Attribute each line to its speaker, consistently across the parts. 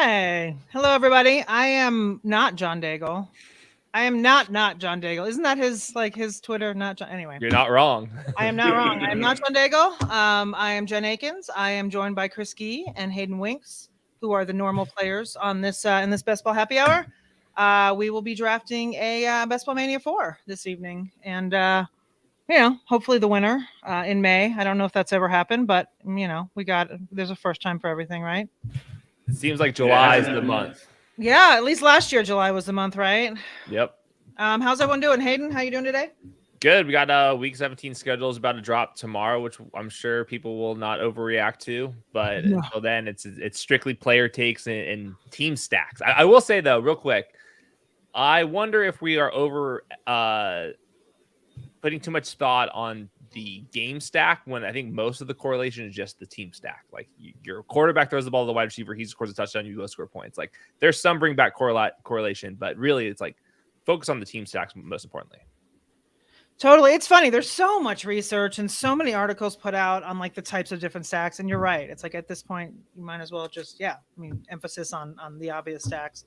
Speaker 1: Hi. Hello, everybody. I am not John Daigle. I am not John Daigle. Isn't that his Twitter? Not John. Anyway,
Speaker 2: You're not wrong.
Speaker 1: I am not wrong. I am not John Daigle. I am Jen Akins. I am joined by Chris Gee and Hayden Winks, who are the normal players on this in this Best Ball Happy Hour. We will be drafting a Best Ball Mania 4 this evening, and hopefully the winner in May. I don't know if that's ever happened, but there's a first time for everything, right?
Speaker 2: It seems like July is the month.
Speaker 1: Yeah, at least last year July was the month, right?
Speaker 2: Yep.
Speaker 1: How's everyone doing? Hayden, how you doing today?
Speaker 2: Good. We got week 17 schedule is about to drop tomorrow, which I'm sure people will not overreact to. But until then, it's strictly player takes and team stacks. I will say though, real quick, I wonder if we are over putting too much thought on the game stack when I think most of the correlation is just the team stack. Like your quarterback throws the ball to the wide receiver, he scores a touchdown, you go score points. Like there's some bring back correlation, but really it's like focus on the team stacks most importantly.
Speaker 1: Totally. It's funny. There's so much research and so many articles put out on like the types of different stacks. And you're right. It's like at this point, you might as well just, emphasis on the obvious stacks.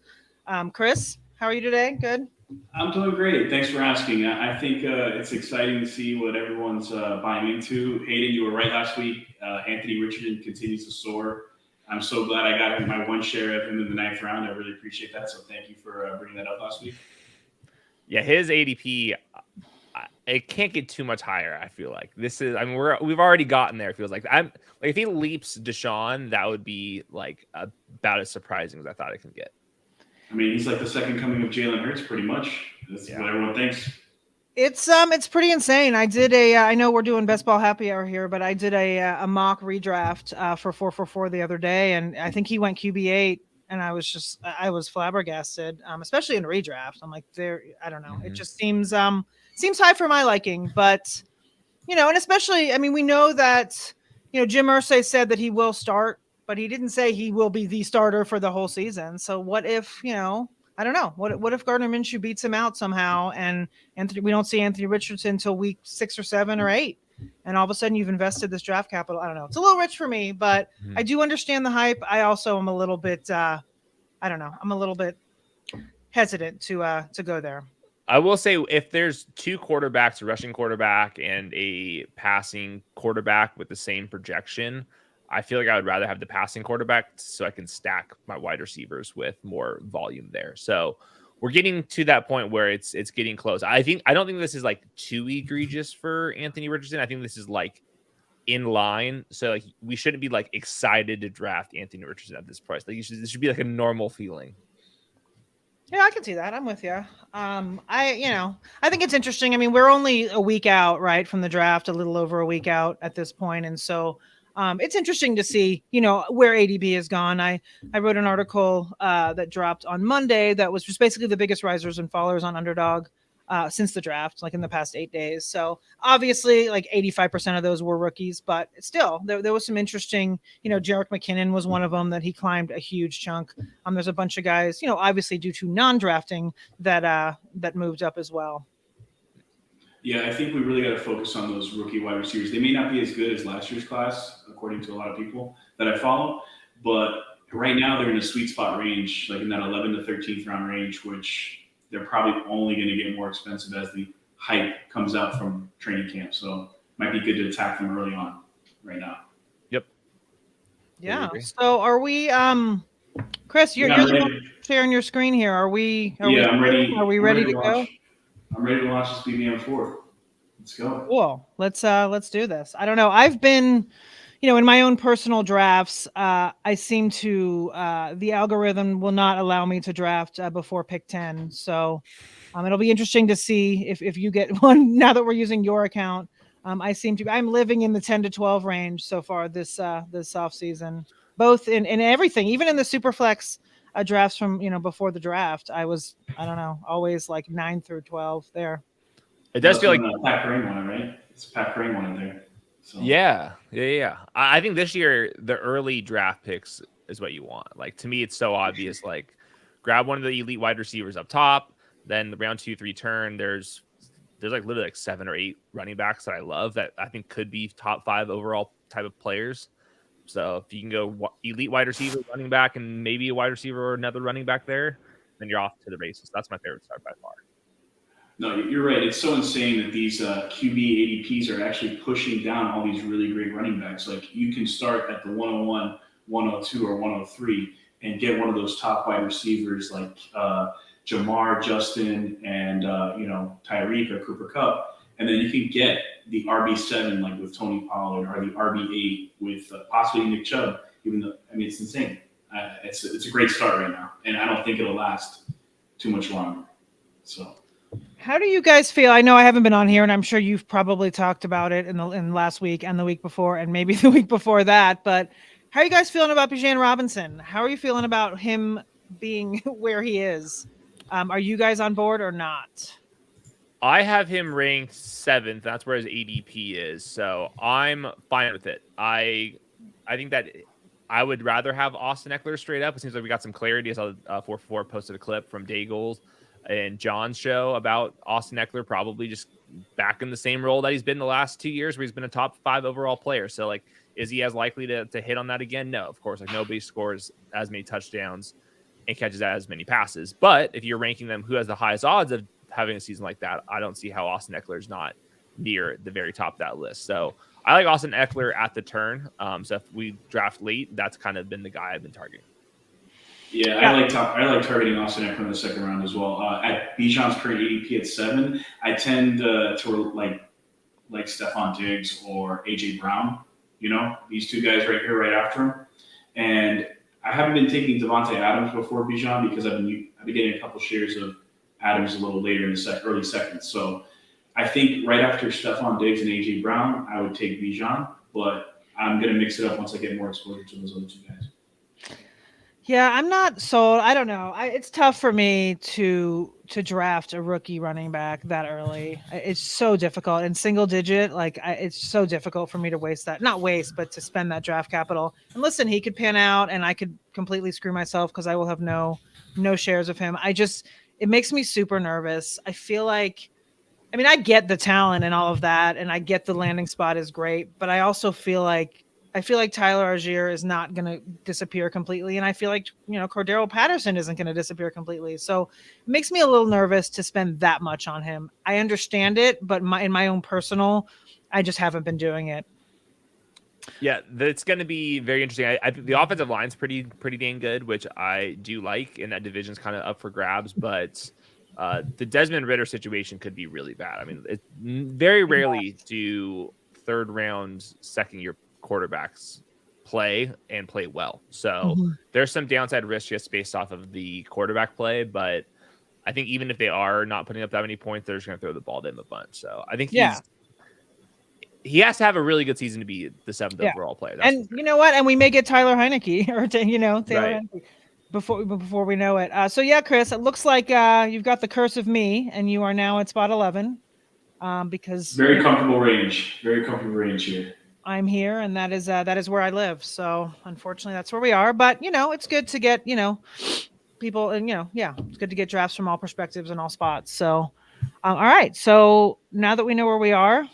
Speaker 1: Chris, how are you today? Good.
Speaker 3: I'm doing great. Thanks for asking. I think it's exciting to see what everyone's buying into. Hayden, you were right last week. Anthony Richardson continues to soar. I'm so glad I got my one share of him in the 9th round. I really appreciate that. So thank you for bringing that up last week.
Speaker 2: Yeah, his ADP, it can't get too much higher. I feel like this is. I mean, we've already gotten there. It feels like if he leaps Deshaun, that would be like about as surprising as I thought it can get.
Speaker 3: I mean, he's like the second coming of Jalen Hurts, pretty much. That's what everyone thinks.
Speaker 1: It's pretty insane. I did I know we're doing Best Ball Happy Hour here, but I did a mock redraft for 444 the other day, and I think he went QB8, and I was flabbergasted, especially in redraft. I'm like, I don't know. Mm-hmm. It just seems high for my liking, but and especially, I mean, we know that Jim Irsay said that he will start, but he didn't say he will be the starter for the whole season. So what if, I don't know. What if Gardner Minshew beats him out somehow and we don't see Anthony Richardson until week 6 or 7 or 8, and all of a sudden you've invested this draft capital? I don't know. It's a little rich for me, but I do understand the hype. I also am a little bit, I don't know. I'm a little bit hesitant to go there.
Speaker 2: I will say if there's two quarterbacks, a rushing quarterback and a passing quarterback with the same projection, I feel like I would rather have the passing quarterback so I can stack my wide receivers with more volume there. So we're getting to that point where it's getting close. I don't think this is like too egregious for Anthony Richardson. I think this is like in line. So like we shouldn't be like excited to draft Anthony Richardson at this price. Like this should be like a normal feeling.
Speaker 1: Yeah, I can see that. I'm with you. I think it's interesting. I mean, we're only a week out, right, from the draft, a little over a week out at this point, and so it's interesting to see, where ADP has gone. I wrote an article that dropped on Monday that was just basically the biggest risers and fallers on Underdog since the draft, like in the past 8 days. So obviously, like 85% of those were rookies, but still, there was some interesting. Jerick McKinnon was one of them that he climbed a huge chunk. There's a bunch of guys, obviously due to non-drafting that moved up as well.
Speaker 3: Yeah, I think we really got to focus on those rookie wide receivers. They may not be as good as last year's class, according to a lot of people that I follow, but right now they're in a sweet spot range, like in that 11th to 13th round range, which they're probably only going to get more expensive as the hype comes out from training camp. So it might be good to attack them early on right now.
Speaker 2: Yep.
Speaker 1: Yeah. So are we, Chris, you're sharing your screen here. I'm ready. Are we ready to go?
Speaker 3: I'm ready to launch this BBM4. Let's go.
Speaker 1: Cool. Let's do this. I don't know. I've been, in my own personal drafts, I seem to, the algorithm will not allow me to draft before pick 10. So it'll be interesting to see if you get one now that we're using your account. I'm living in the 10 to 12 range so far this off season, both in everything, even in the Superflex drafts from before the draft. I was, I don't know, always like 9 through 12 there.
Speaker 2: It does feel like
Speaker 3: Pat Crane one, right? It's Pat Crane one in there. So.
Speaker 2: Yeah. I think this year the early draft picks is what you want. Like to me, it's so obvious. Like grab one of the elite wide receivers up top, then the round 2-3 turn. There's like literally like 7 or 8 running backs that I love that I think could be top 5 overall type of players. So if you can go elite wide receiver, running back, and maybe a wide receiver or another running back there, then you're off to the races. That's my favorite start by far.
Speaker 3: No, you're right. It's so insane that these QB ADPs are actually pushing down all these really great running backs. Like you can start at the 101, 102, or 103 and get one of those top wide receivers like Jamar, Justin, and Tyreek or Cooper Kupp. And then you can get the RB7 like with Tony Pollard or the RB8 with possibly Nick Chubb. Even though it's insane. It's a great start right now, and I don't think it'll last too much longer. So,
Speaker 1: how do you guys feel? I know I haven't been on here, and I'm sure you've probably talked about it in last week and the week before, and maybe the week before that. But how are you guys feeling about Bijan Robinson? How are you feeling about him being where he is? Are you guys on board or not?
Speaker 2: I have him ranked 7th. That's where his ADP is. So I'm fine with it. I think that I would rather have Austin Ekeler straight up. It seems like we got some clarity. I saw 444 posted a clip from Daygles and John's show about Austin Ekeler probably just back in the same role that he's been the last 2 years where he's been a top 5 overall player. So, like, is he as likely to hit on that again? No, of course. Like, nobody scores as many touchdowns and catches as many passes. But if you're ranking them who has the highest odds of having a season like that, I don't see how Austin Ekeler is not near the very top of that list. So I like Austin Ekeler at the turn. So if we draft late, that's kind of been the guy I've been targeting.
Speaker 3: Yeah, I like targeting Austin Ekeler in the second round as well. At Bijan's current ADP at 7, I tend to like Stephon Diggs or AJ Brown. These two guys right here, right after him. And I haven't been taking Devontae Adams before Bijan because I've been getting a couple shares of Adams a little later in the early second. So I think right after Stephon Diggs and AJ Brown, I would take Bijan, but I'm going to mix it up once I get more exposure to those other two guys.
Speaker 1: Yeah, I'm not sold. I don't know. It's tough for me to draft a rookie running back that early. It's so difficult in single digit. It's so difficult for me to not waste, but to spend that draft capital. And listen, he could pan out and I could completely screw myself because I will have no shares of him. It makes me super nervous. I feel like, I get the talent and all of that, and I get the landing spot is great, but I also feel like Tyler Algier is not going to disappear completely, and I feel like Cordero Patterson isn't going to disappear completely. So it makes me a little nervous to spend that much on him. I understand it, but in my own personal, I just haven't been doing it.
Speaker 2: Yeah, that's going to be very interesting. I think the offensive line's pretty dang good, which I do like, and that division's kind of up for grabs. But the Desmond Ridder situation could be really bad. Very rarely do third round, second year quarterbacks play well. So there's some downside risk just based off of the quarterback play. But I think even if they are not putting up that many points, they're just going to throw the ball to him a bunch. So I think he has to have a really good season to be the 7th overall player.
Speaker 1: And you know what? And we may get Tyler Heineke or Taylor
Speaker 2: right.
Speaker 1: Heineke before we know it. So yeah, Chris, it looks like you've got the curse of me, and you are now at spot 11. Because
Speaker 3: very comfortable range here.
Speaker 1: I'm here, and that is where I live. So unfortunately, that's where we are. But it's good to get people, and it's good to get drafts from all perspectives and all spots. So all right. So now that we know where we are,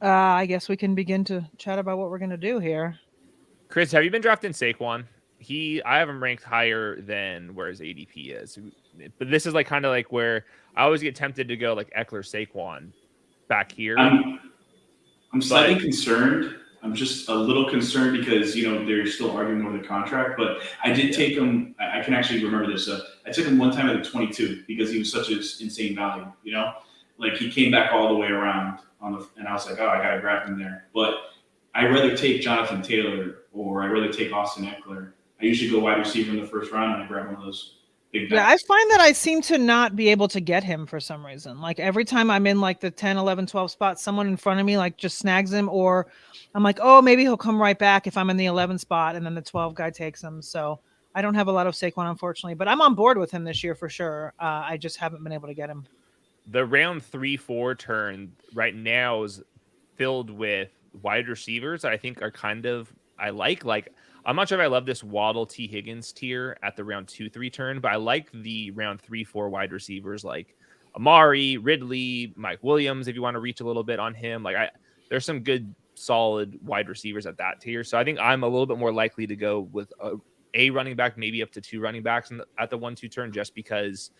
Speaker 1: I guess we can begin to chat about what we're going to do here.
Speaker 2: Chris, have you been drafting Saquon? I have him ranked higher than where his ADP is. But this is kind of where I always get tempted to go Ekeler, Saquon back here.
Speaker 3: I'm slightly concerned. I'm just a little concerned because, they're still arguing over the contract. But I did take him. I can actually remember this. I took him one time at the 22 because he was such an insane value. He came back all the way around and I was like, oh, I got to grab him there. But I'd rather take Jonathan Taylor or I'd rather take Austin Ekeler. I usually go wide receiver in the first round and I grab one of those big backs.
Speaker 1: Yeah, I find that I seem to not be able to get him for some reason. Every time I'm in the 10, 11, 12 spot, someone in front of me just snags him, or I'm like, oh, maybe he'll come right back if I'm in the 11 spot and then the 12 guy takes him. So I don't have a lot of Saquon, unfortunately, but I'm on board with him this year for sure. I just haven't been able to get him.
Speaker 2: The round 3-4 turn right now is filled with wide receivers that I think are I like. I'm not sure if I love this Waddle T. Higgins tier at the round 2-3 turn, but I like the round 3-4 wide receivers like Amari, Ridley, Mike Williams, if you want to reach a little bit on him. There's some good solid wide receivers at that tier. So I think I'm a little bit more likely to go with a running back, maybe up to 2 running backs at the 1-2 turn, just because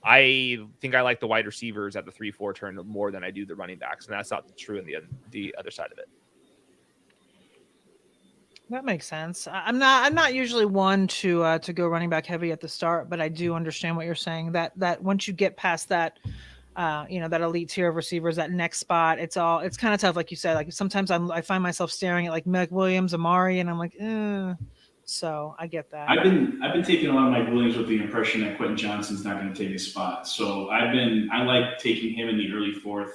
Speaker 2: I think I like the wide receivers at the 3-4 turn more than I do the running backs. And that's not true in the other side of it.
Speaker 1: That makes sense. I'm not usually one to go running back heavy at the start, but I do understand what you're saying, that once you get past that, that elite tier of receivers, that next spot, it's kind of tough. Like you said, like sometimes I find myself staring at like Mike Williams, Amari, and I'm like, so I get that.
Speaker 3: I've been taking a lot of Mike Williams with the impression that Quentin Johnson's not going to take his spot. So I like taking him in the early 4th,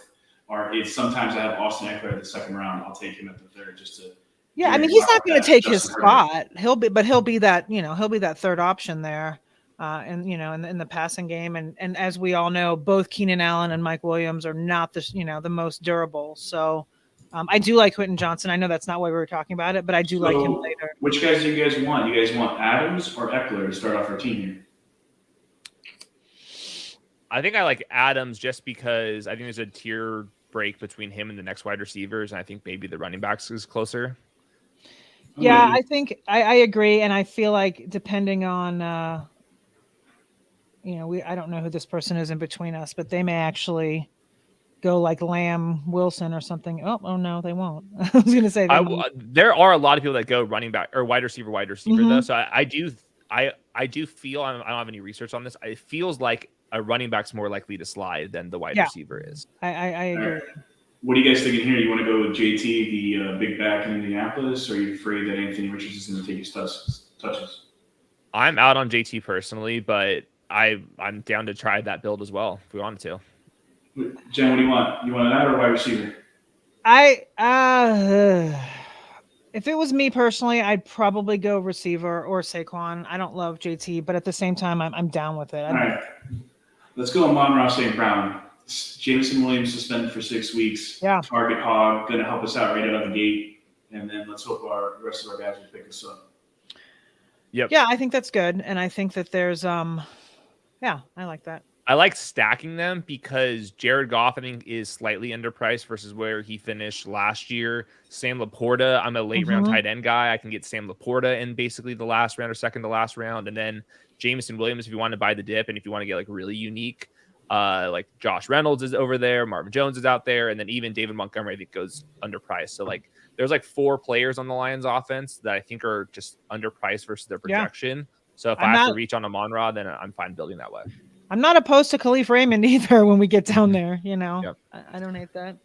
Speaker 3: or if sometimes I have Austin Ekeler at the 2nd round, I'll take him at the 3rd just to.
Speaker 1: Yeah, I mean, he's not going to take his spot. He'll be that, he'll be that 3rd option there, in the passing game. And as we all know, both Keenan Allen and Mike Williams are not the most durable. So I do like Quentin Johnson. I know that's not why we were talking about it, but I do like him later.
Speaker 3: Which guys do you guys want? You guys want Adams or Ekeler to start off our team here?
Speaker 2: I think I like Adams just because I think there's a tier break between him and the next wide receivers, and I think maybe the running backs is closer.
Speaker 1: Yeah, I think I agree, and I feel like depending on, I don't know who this person is in between us, but they may actually go like Lamb, Wilson, or something. Oh no, they won't. I was going to say
Speaker 2: there are a lot of people that go running back or wide receiver though. So I do feel I don't have any research on this. It feels like a running back's more likely to slide than the wide receiver is.
Speaker 1: I agree.
Speaker 3: Right. What are you guys thinking here? You want to go with JT, the big back in Indianapolis, or are you afraid that Anthony Richardson's going to take his touches?
Speaker 2: I'm out on JT personally, but I'm down to try that build as well if we wanted to.
Speaker 3: Jen, what do you want? You want that or wide receiver?
Speaker 1: If it was me personally, I'd probably go receiver or Saquon. I don't love JT, but at the same time, I'm down with it.
Speaker 3: All right. Let's go Amon-Ra St. Brown. Jameson Williams suspended for 6 weeks.
Speaker 1: Yeah.
Speaker 3: Target hog, going to help us out right out of the gate. And then let's hope the rest of our guys will pick us up.
Speaker 2: Yep.
Speaker 1: Yeah, I think that's good. And I think that there's, I like that.
Speaker 2: I like stacking them because Jared Goff, I think, is slightly underpriced versus where he finished last year. Sam Laporta, I'm a late round tight end guy. I can get Sam Laporta in basically the last round or second to last round. And then Jameson Williams, if you want to buy the dip and if you want to get like really unique, like Josh Reynolds is over there, Marvin Jones is out there, and then even David Montgomery I think goes underpriced. So like there's like 4 players on the Lions offense that I think are just underpriced versus their projection. Yeah. So if I have to reach on Amon-Ra, then I'm fine building that way.
Speaker 1: I'm not opposed to Khalif Raymond either when we get down there, Yep. I don't hate that.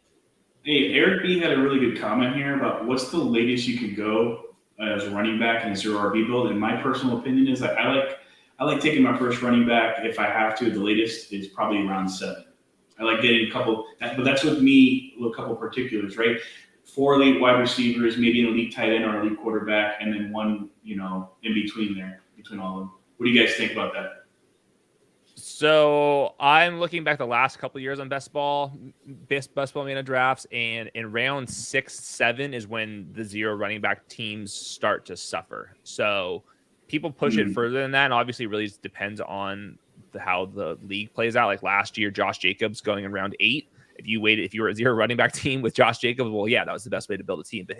Speaker 3: Hey, Eric B had a really good comment here about what's the latest you could go as a running back in a 0 RB build. And my personal opinion is that I like taking my first running back if I have to. The latest is probably around 7. I like getting a couple, but that's with me, a couple particulars, right? 4 elite wide receivers, maybe an elite tight end or elite quarterback, and then one, in between there, between all of them. What do you guys think about that?
Speaker 2: So I'm looking back the last couple of years on best ball Mania drafts, and in round 6, 7 is when the 0 running back teams start to suffer. So people push it further than that, and obviously it really depends on how the league plays out. Like last year, Josh Jacobs going in round 8. If you were a 0 running back team with Josh Jacobs, well, yeah, that was the best way to build a team. But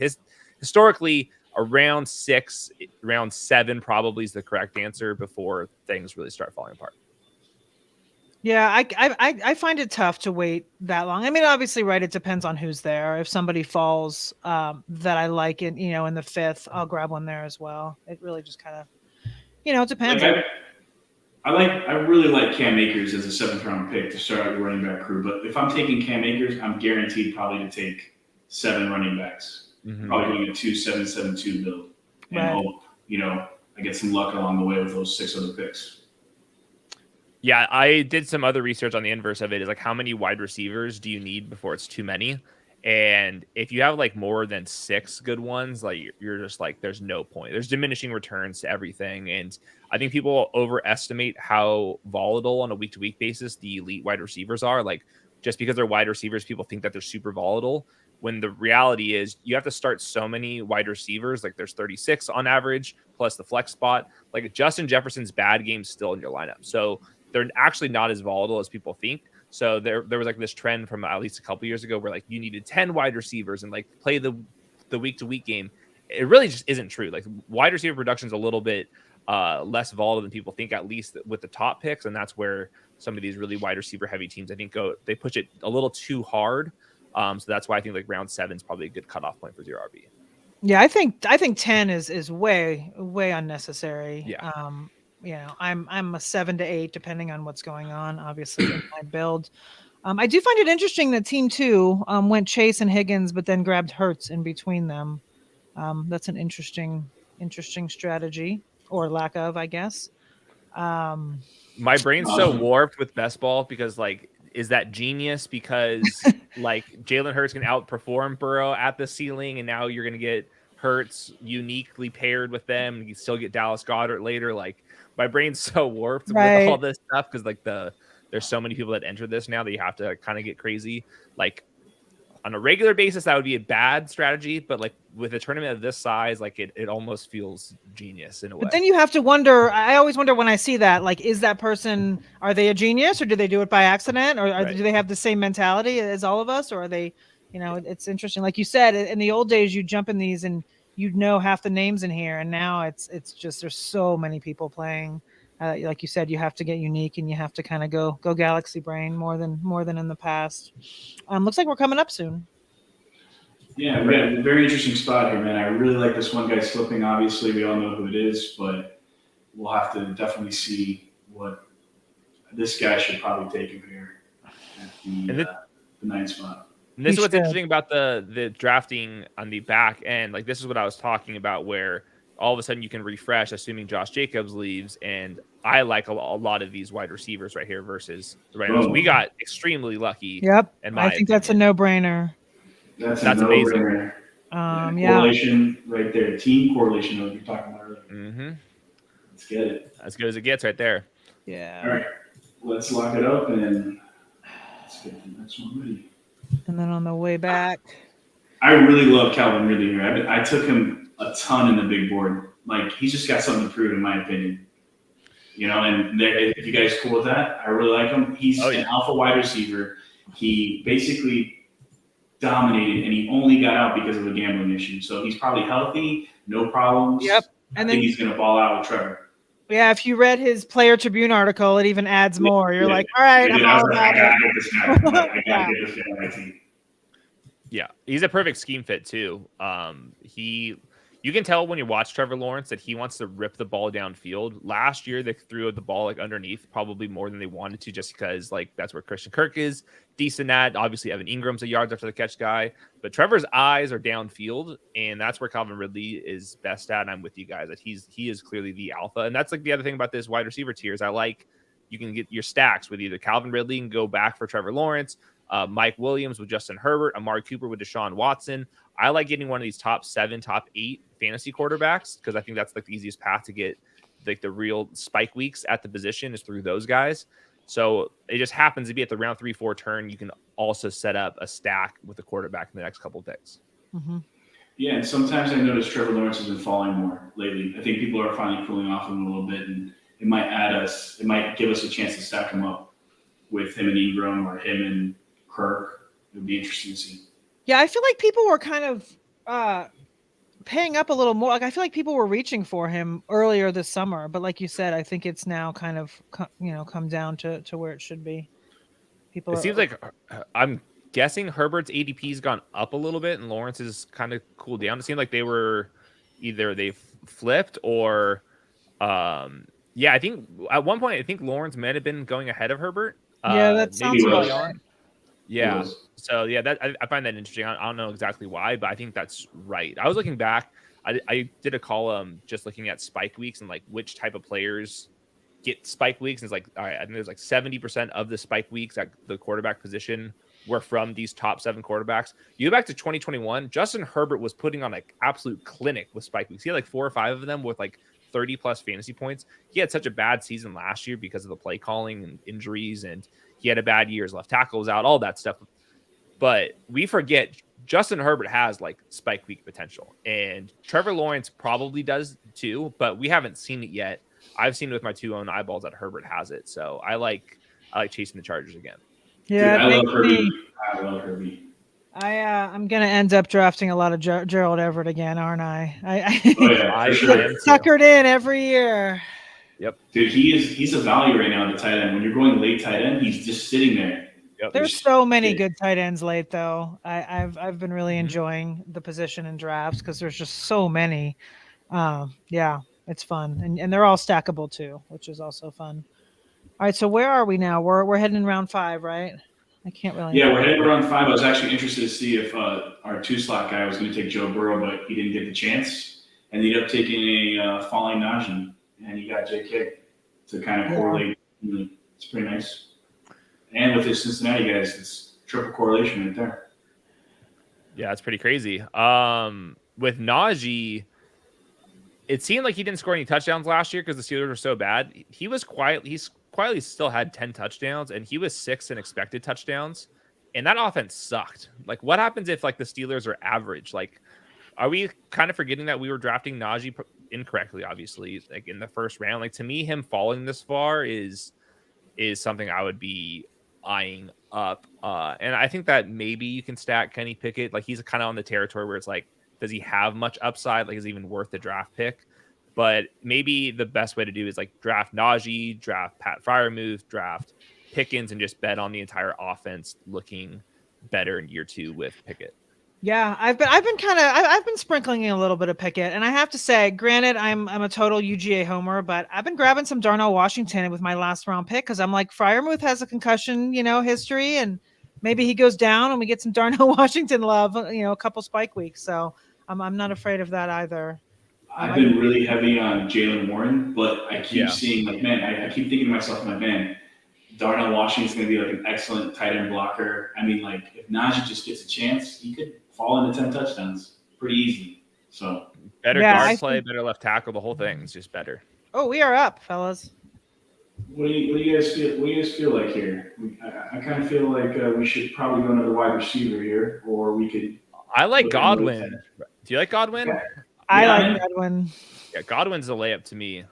Speaker 2: historically, around 6, round 7 probably is the correct answer before things really start falling apart.
Speaker 1: Yeah, I find it tough to wait that long. I mean, obviously, right, it depends on who's there. If somebody falls that I like in the 5th, I'll grab one there as well. It really just kind of, it depends.
Speaker 3: I really like Cam Akers as a 7th round pick to start out your running back crew. But if I'm taking Cam Akers, I'm guaranteed probably to take 7 running backs. Mm-hmm. Probably doing a 2-7-7-2 build. And hope, I get some luck along the way with those 6 other picks.
Speaker 2: Yeah, I did some other research on the inverse of it. Is like, how many wide receivers do you need before it's too many? And if you have like more than 6 good ones, like you're just like, there's no point. There's diminishing returns to everything. And I think people overestimate how volatile on a week-to-week basis the elite wide receivers are. Like, just because they're wide receivers, people think that they're super volatile. When the reality is you have to start so many wide receivers, like there's 36 on average, plus the flex spot. Like Justin Jefferson's bad game's still in your lineup. So they're actually not as volatile as people think. So there was like this trend from at least a couple years ago where like you needed 10 wide receivers and like play the week to week game. It really just isn't true. Like wide receiver production is a little bit less volatile than people think, at least with the top picks. And that's where some of these really wide receiver heavy teams, I think, they push it a little too hard. So that's why I think like round 7 is probably a good cutoff point for 0 RB.
Speaker 1: Yeah, I think 10 is way unnecessary.
Speaker 2: Yeah.
Speaker 1: I'm a 7 to 8 depending on what's going on, obviously, in my build. I do find it interesting that team 2 went Chase and Higgins, but then grabbed Hurts in between them. That's an interesting strategy, or lack of, I guess.
Speaker 2: My brain's so warped with best ball because like, is that genius? Because like Jalen Hurts can outperform Burrow at the ceiling, and now you're going to get Hurts uniquely paired with them, and you still get Dallas Goedert later. Like my brain's so warped with all this stuff because like there's so many people that enter this now that you have to kind of get crazy. Like on a regular basis, that would be a bad strategy, but like with a tournament of this size, like it almost feels genius in a way.
Speaker 1: But then you have to wonder, I always wonder when I see that, like, is that person, are they a genius, or do they do it by accident, or do they have the same mentality as all of us, or are they, it's interesting. Like you said, in the old days, you jump in these and you'd know half the names in here, and now it's just, there's so many people playing. Like you said, you have to get unique, and you have to kind of go galaxy brain more than in the past. Looks like we're coming up soon.
Speaker 3: Yeah, we got a very interesting spot here, man. I really like this one guy slipping. Obviously, we all know who it is, but we'll have to definitely see what this guy should probably take him here at the 9th spot.
Speaker 2: And this is what's interesting about the drafting on the back end. Like, this is what I was talking about, where all of a sudden you can refresh, assuming Josh Jacobs leaves. And I like a lot of these wide receivers right here versus the Rams. We got extremely lucky.
Speaker 1: Yep. I think that's a no-brainer.
Speaker 3: That's a no-brainer. Correlation right there. Team correlation that you're talking about earlier.
Speaker 2: Mm-hmm.
Speaker 3: Let's get it.
Speaker 2: As good as it gets right there.
Speaker 1: Yeah.
Speaker 3: All right. Let's lock it up and let's get the next one ready.
Speaker 1: And then on the way back,
Speaker 3: I really love Calvin Ridley here. I took him a ton in the big board. Like, he's just got something to prove, in my opinion. And if you guys cool with that, I really like him. He's an alpha wide receiver. He basically dominated, and he only got out because of a gambling issue. So he's probably healthy, no problems.
Speaker 1: Yep.
Speaker 3: And I think he's going to ball out with Trevor.
Speaker 1: Yeah, if you read his Player Tribune article, it even adds more. You're like, all right, I'm all about it.
Speaker 3: I gotta get this guy. I gotta get this guy on my team.
Speaker 2: Yeah, he's a perfect scheme fit too. You can tell when you watch Trevor Lawrence that he wants to rip the ball downfield. Last year, they threw the ball like underneath probably more than they wanted to, just because like that's where Christian Kirk is decent at. Obviously, Evan Ingram's a yards after the catch guy, but Trevor's eyes are downfield, and that's where Calvin Ridley is best at. And I'm with you guys that he is clearly the alpha, and that's like the other thing about this wide receiver tier is I like you can get your stacks with either Calvin Ridley and go back for Trevor Lawrence, Mike Williams with Justin Herbert, Amari Cooper with Deshaun Watson. I like getting one of these top 7, top 8 fantasy quarterbacks because I think that's like the easiest path to get like the real spike weeks at the position is through those guys. So it just happens to be at the round 3-4 turn. You can also set up a stack with the quarterback in the next couple of picks.
Speaker 1: Mm-hmm.
Speaker 3: Yeah, and sometimes I notice Trevor Lawrence has been falling more lately. I think people are finally cooling off him a little bit, and it might give us a chance to stack him up with him and Ingram or him and Kirk. It would be interesting to see.
Speaker 1: Yeah, I feel like people were kind of paying up a little more. Like, I feel like people were reaching for him earlier this summer, but like you said, I think it's now kind of come down to where it should be. It
Speaker 2: seems like I'm guessing Herbert's ADP's gone up a little bit, and Lawrence is kind of cooled down. It seemed like they were either they flipped or, I think at one point I think Lawrence might have been going ahead of Herbert.
Speaker 1: Yeah, that sounds right.
Speaker 2: Yeah. So that I find that interesting. I don't know exactly why, but I think that's right. I was looking back. I did a column just looking at spike weeks and like which type of players get spike weeks. And it's like, all right, I think there's like 70% of the spike weeks at the quarterback position were from these top 7 quarterbacks. You go back to 2021, Justin Herbert was putting on like absolute clinic with spike weeks. He had like 4 or 5 of them with like 30 plus fantasy points. He had such a bad season last year because of the play calling and injuries, and he had a bad year. His left tackle was out, all that stuff. But we forget Justin Herbert has like spike week potential, and Trevor Lawrence probably does too, but we haven't seen it yet. I've seen it with my 2 own eyeballs that Herbert has it. So I like chasing the Chargers again.
Speaker 1: Yeah,
Speaker 3: Dude, I love
Speaker 1: thanks
Speaker 3: Herbie.
Speaker 1: me.
Speaker 3: I love Herbie.
Speaker 1: I'm gonna end up drafting a lot of Gerald Everett again, aren't I?
Speaker 3: Oh yeah,
Speaker 2: I
Speaker 3: for
Speaker 1: I
Speaker 3: sure.
Speaker 1: get suckered in every year.
Speaker 2: Yep.
Speaker 3: Dude, he's a value right now at the tight end. When you're going late tight end, he's just sitting there.
Speaker 2: Yep.
Speaker 1: There's so many good tight ends late though. I've been really enjoying the position in drafts because there's just so many. Yeah, it's fun and they're all stackable too, which is also fun. All right, so where are we now? We're heading in round 5, right? I can't really.
Speaker 3: Yeah, we're heading around 5. I was actually interested to see if our 2-slot guy was going to take Joe Burrow, but he didn't get the chance. And he ended up taking a falling Najee, and he got JK to kind of correlate. It's pretty nice. And with his Cincinnati guys, it's triple correlation right there.
Speaker 2: Yeah, it's pretty crazy. With Najee, it seemed like he didn't score any touchdowns last year because the Steelers were so bad. He's quietly still had 10 touchdowns, and he was 6th in expected touchdowns. And that offense sucked. Like, what happens if like the Steelers are average? Like, are we kind of forgetting that we were drafting Najee incorrectly? Obviously, like in the first round. Like, to me, him falling this far is something I would be eyeing up. And I think that maybe you can stack Kenny Pickett. Like, he's kind of on the territory where it's like, does he have much upside? Like, is it even worth the draft pick? But maybe the best way to do is like draft Najee, draft Pat Freiermuth, draft Pickens, and just bet on the entire offense looking better in year 2 with Pickett.
Speaker 1: Yeah, I've been sprinkling in a little bit of Pickett, and I have to say, granted, I'm a total UGA homer, but I've been grabbing some Darnell Washington with my last round pick because I'm like, Freiermuth has a concussion, history, and maybe he goes down and we get some Darnell Washington love, a couple spike weeks. So I'm not afraid of that either.
Speaker 3: I've been really heavy on Jalen Warren, but I keep seeing like, man, I keep thinking to myself, like, man, Darnell Washington's going to be like an excellent tight end blocker. I mean, like if Najee just gets a chance, he could fall into 10 touchdowns pretty easy. So
Speaker 2: better guard play, better left tackle. The whole thing is just better.
Speaker 1: Oh, we are up, fellas.
Speaker 3: What do you guys feel? What do you guys feel like here? I kind of feel like we should probably go another wide receiver here, or we could. I
Speaker 2: like Godwin. Do you like Godwin?
Speaker 3: Yeah.
Speaker 1: I like Godwin.
Speaker 2: Yeah, Godwin's a layup to me.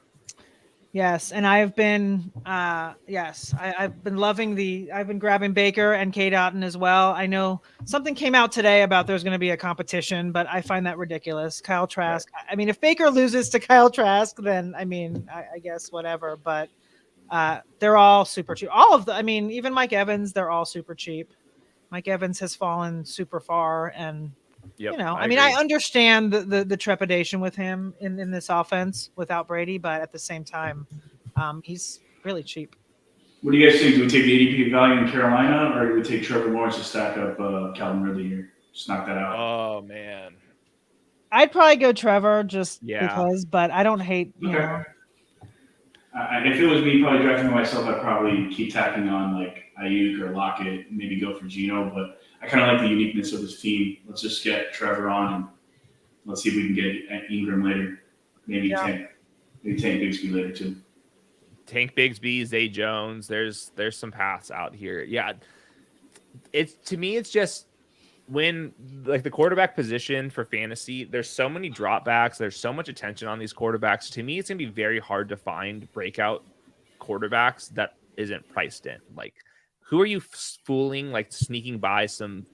Speaker 1: Yes, and I've been I've been I've been grabbing Baker and Kate Otten as well. I know something came out today about there's going to be a competition, but I find that ridiculous. Kyle Trask. Right. I mean, if Baker loses to Kyle Trask, then I mean, I guess whatever. But they're all super cheap. All of even Mike Evans, they're all super cheap. Mike Evans has fallen super far, and I understand the trepidation with him in this offense without Brady, but at the same time, he's really cheap.
Speaker 3: What do you guys think? Do we take the ADP value in Carolina, or do we take Trevor Lawrence to stack up Calvin Ridley here? Just knock that out.
Speaker 2: Oh man,
Speaker 1: I'd probably go Trevor just because, but I don't hate.
Speaker 3: Okay. If it was me probably drafting myself, I'd probably keep tacking on like Ayuk or Lockett, maybe go for Geno, but I kind of like the uniqueness of this team. Let's just get Trevor on and let's see if we can get Ingram later. Maybe Tank Bigsby later too.
Speaker 2: Tank Bigsby, Zay Jones. There's some paths out here. Yeah, to me it's just when like the quarterback position for fantasy, there's so many dropbacks. There's so much attention on these quarterbacks. To me, it's gonna be very hard to find breakout quarterbacks that isn't priced in. Like, who are you fooling? Like sneaking by some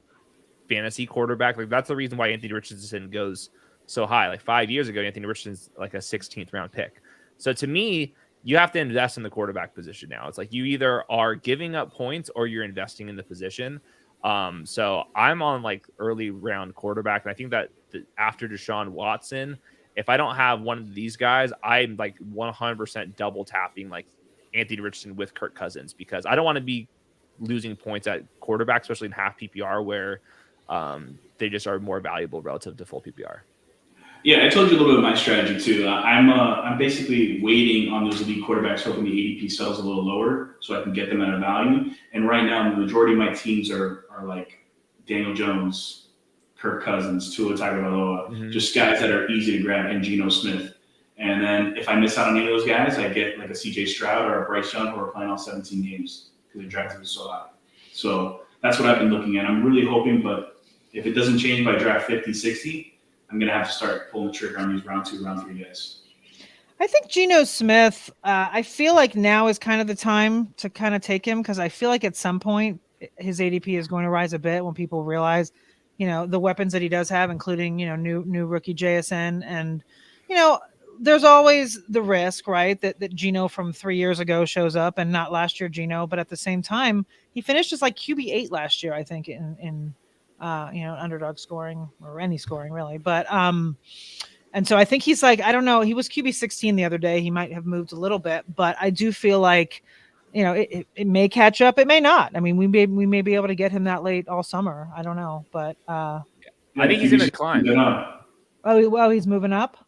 Speaker 2: fantasy quarterback? Like that's the reason why Anthony Richardson goes so high. Like 5 years ago, Anthony Richardson's like a 16th round pick. So to me, you have to invest in the quarterback position now. It's like you either are giving up points or you're investing in the position. So I'm on like early round quarterback. And I think that after Deshaun Watson, if I don't have one of these guys, I'm like 100% double tapping like Anthony Richardson with Kirk Cousins, because I don't want to be losing points at quarterback, especially in half PPR where they just are more valuable relative to full PPR.
Speaker 3: Yeah, I told you a little bit of my strategy too. I'm basically waiting on those elite quarterbacks, hoping the ADP sells a little lower so I can get them at a value. And right now, the majority of my teams are like Daniel Jones, Kirk Cousins, Tua Tagovailoa, just guys that are easy to grab, and Geno Smith. And then if I miss out on any of those guys, I get like a CJ Stroud or a Bryce Young who are playing all 17 games because the draft is so high. So that's what I've been looking at. I'm really hoping, but if it doesn't change by draft 50, 60, I'm going to have to start pulling the trigger on these round 2, round 3 guys.
Speaker 1: I think Geno Smith, I feel like now is kind of the time to kind of take him because I feel like at some point his ADP is going to rise a bit when people realize, the weapons that he does have, including, new rookie JSN. And, there's always the risk, right, that Geno from 3 years ago shows up, and not last year Geno, but at the same time, he finished as like QB8 last year, I think, in underdog scoring, or any scoring really. But and so I think he's like, I don't know, he was QB16 the other day. He might have moved a little bit, but I do feel like, it may catch up. It may not. I mean, we may be able to get him that late all summer. I don't know, but
Speaker 2: I think he's in a decline.
Speaker 1: He's moving up.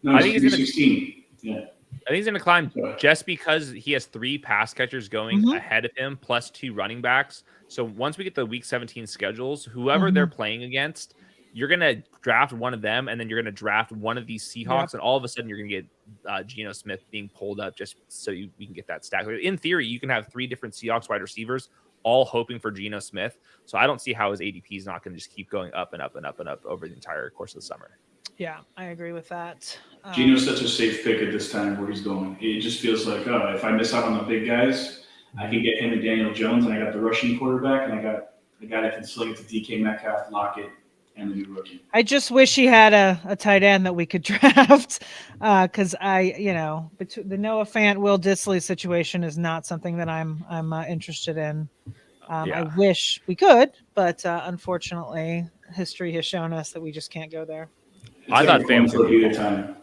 Speaker 3: No, I think he's in 16. Yeah.
Speaker 2: I think he's in a climb just because he has 3 pass catchers going ahead of him, plus 2 running backs. So once we get the week 17 schedules, whoever they're playing against, you're going to draft one of them, and then you're going to draft one of these Seahawks, and all of a sudden you're going to get Geno Smith being pulled up just so we can get that stack. In theory, you can have 3 different Seahawks wide receivers all hoping for Geno Smith. So I don't see how his ADP is not going to just keep going up and up and up and up over the entire course of the summer.
Speaker 1: Yeah, I agree with that.
Speaker 3: Geno's such a safe pick at this time where he's going. It just feels like, if I miss out on the big guys, I can get him and Daniel Jones, and I got the rushing quarterback, and I got the guy that can sling it to DK Metcalf, Lockett, and the new rookie.
Speaker 1: I just wish he had a tight end that we could draft, because the Noah Fant, Will Dissly situation is not something that I'm interested in. I wish we could, but unfortunately, history has shown us that we just can't go there.
Speaker 3: I thought Fant flip either time.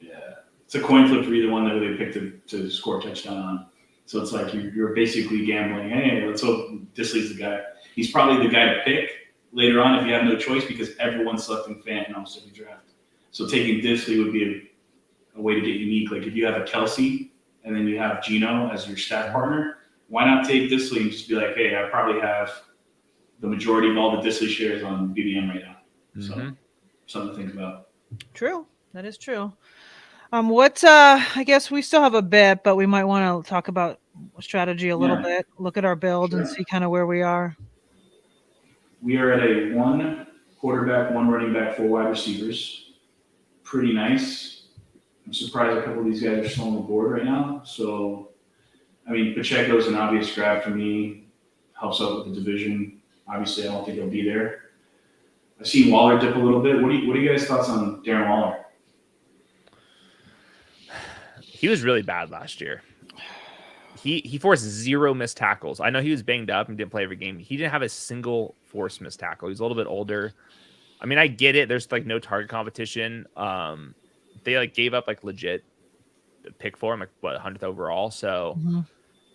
Speaker 3: Yeah, it's a coin flip for either one that they picked to score a touchdown on. So it's like you're basically gambling. Hey, let's hope Dissly's the guy. He's probably the guy to pick later on if you have no choice, because everyone's selecting Fant in almost every draft. So taking Dissly would be a way to get unique. Like if you have a Kelsey and then you have Geno as your staff partner, why not take Dissly and just be like, hey, I probably have the majority of all the Dissly shares on BBM right now. So something to think about.
Speaker 1: True. That is true. I guess we still have a bit, but we might want to talk about strategy a little bit, look at our build and see kind of where we are.
Speaker 3: We are at a 1 quarterback, 1 running back, 4 wide receivers. Pretty nice. I'm surprised a couple of these guys are still on the board right now. So, I mean, Pacheco's an obvious grab for me. Helps out with the division. Obviously, I don't think he'll be there. I've seen Waller dip a little bit. What are you guys' thoughts on Darren Waller?
Speaker 2: He was really bad last year. He forced 0 missed tackles. I know he was banged up and didn't play every game. He didn't have a single forced missed tackle. He's a little bit older. I mean, I get it. There's like no target competition. They like gave up like legit pick for him, like 100th overall. So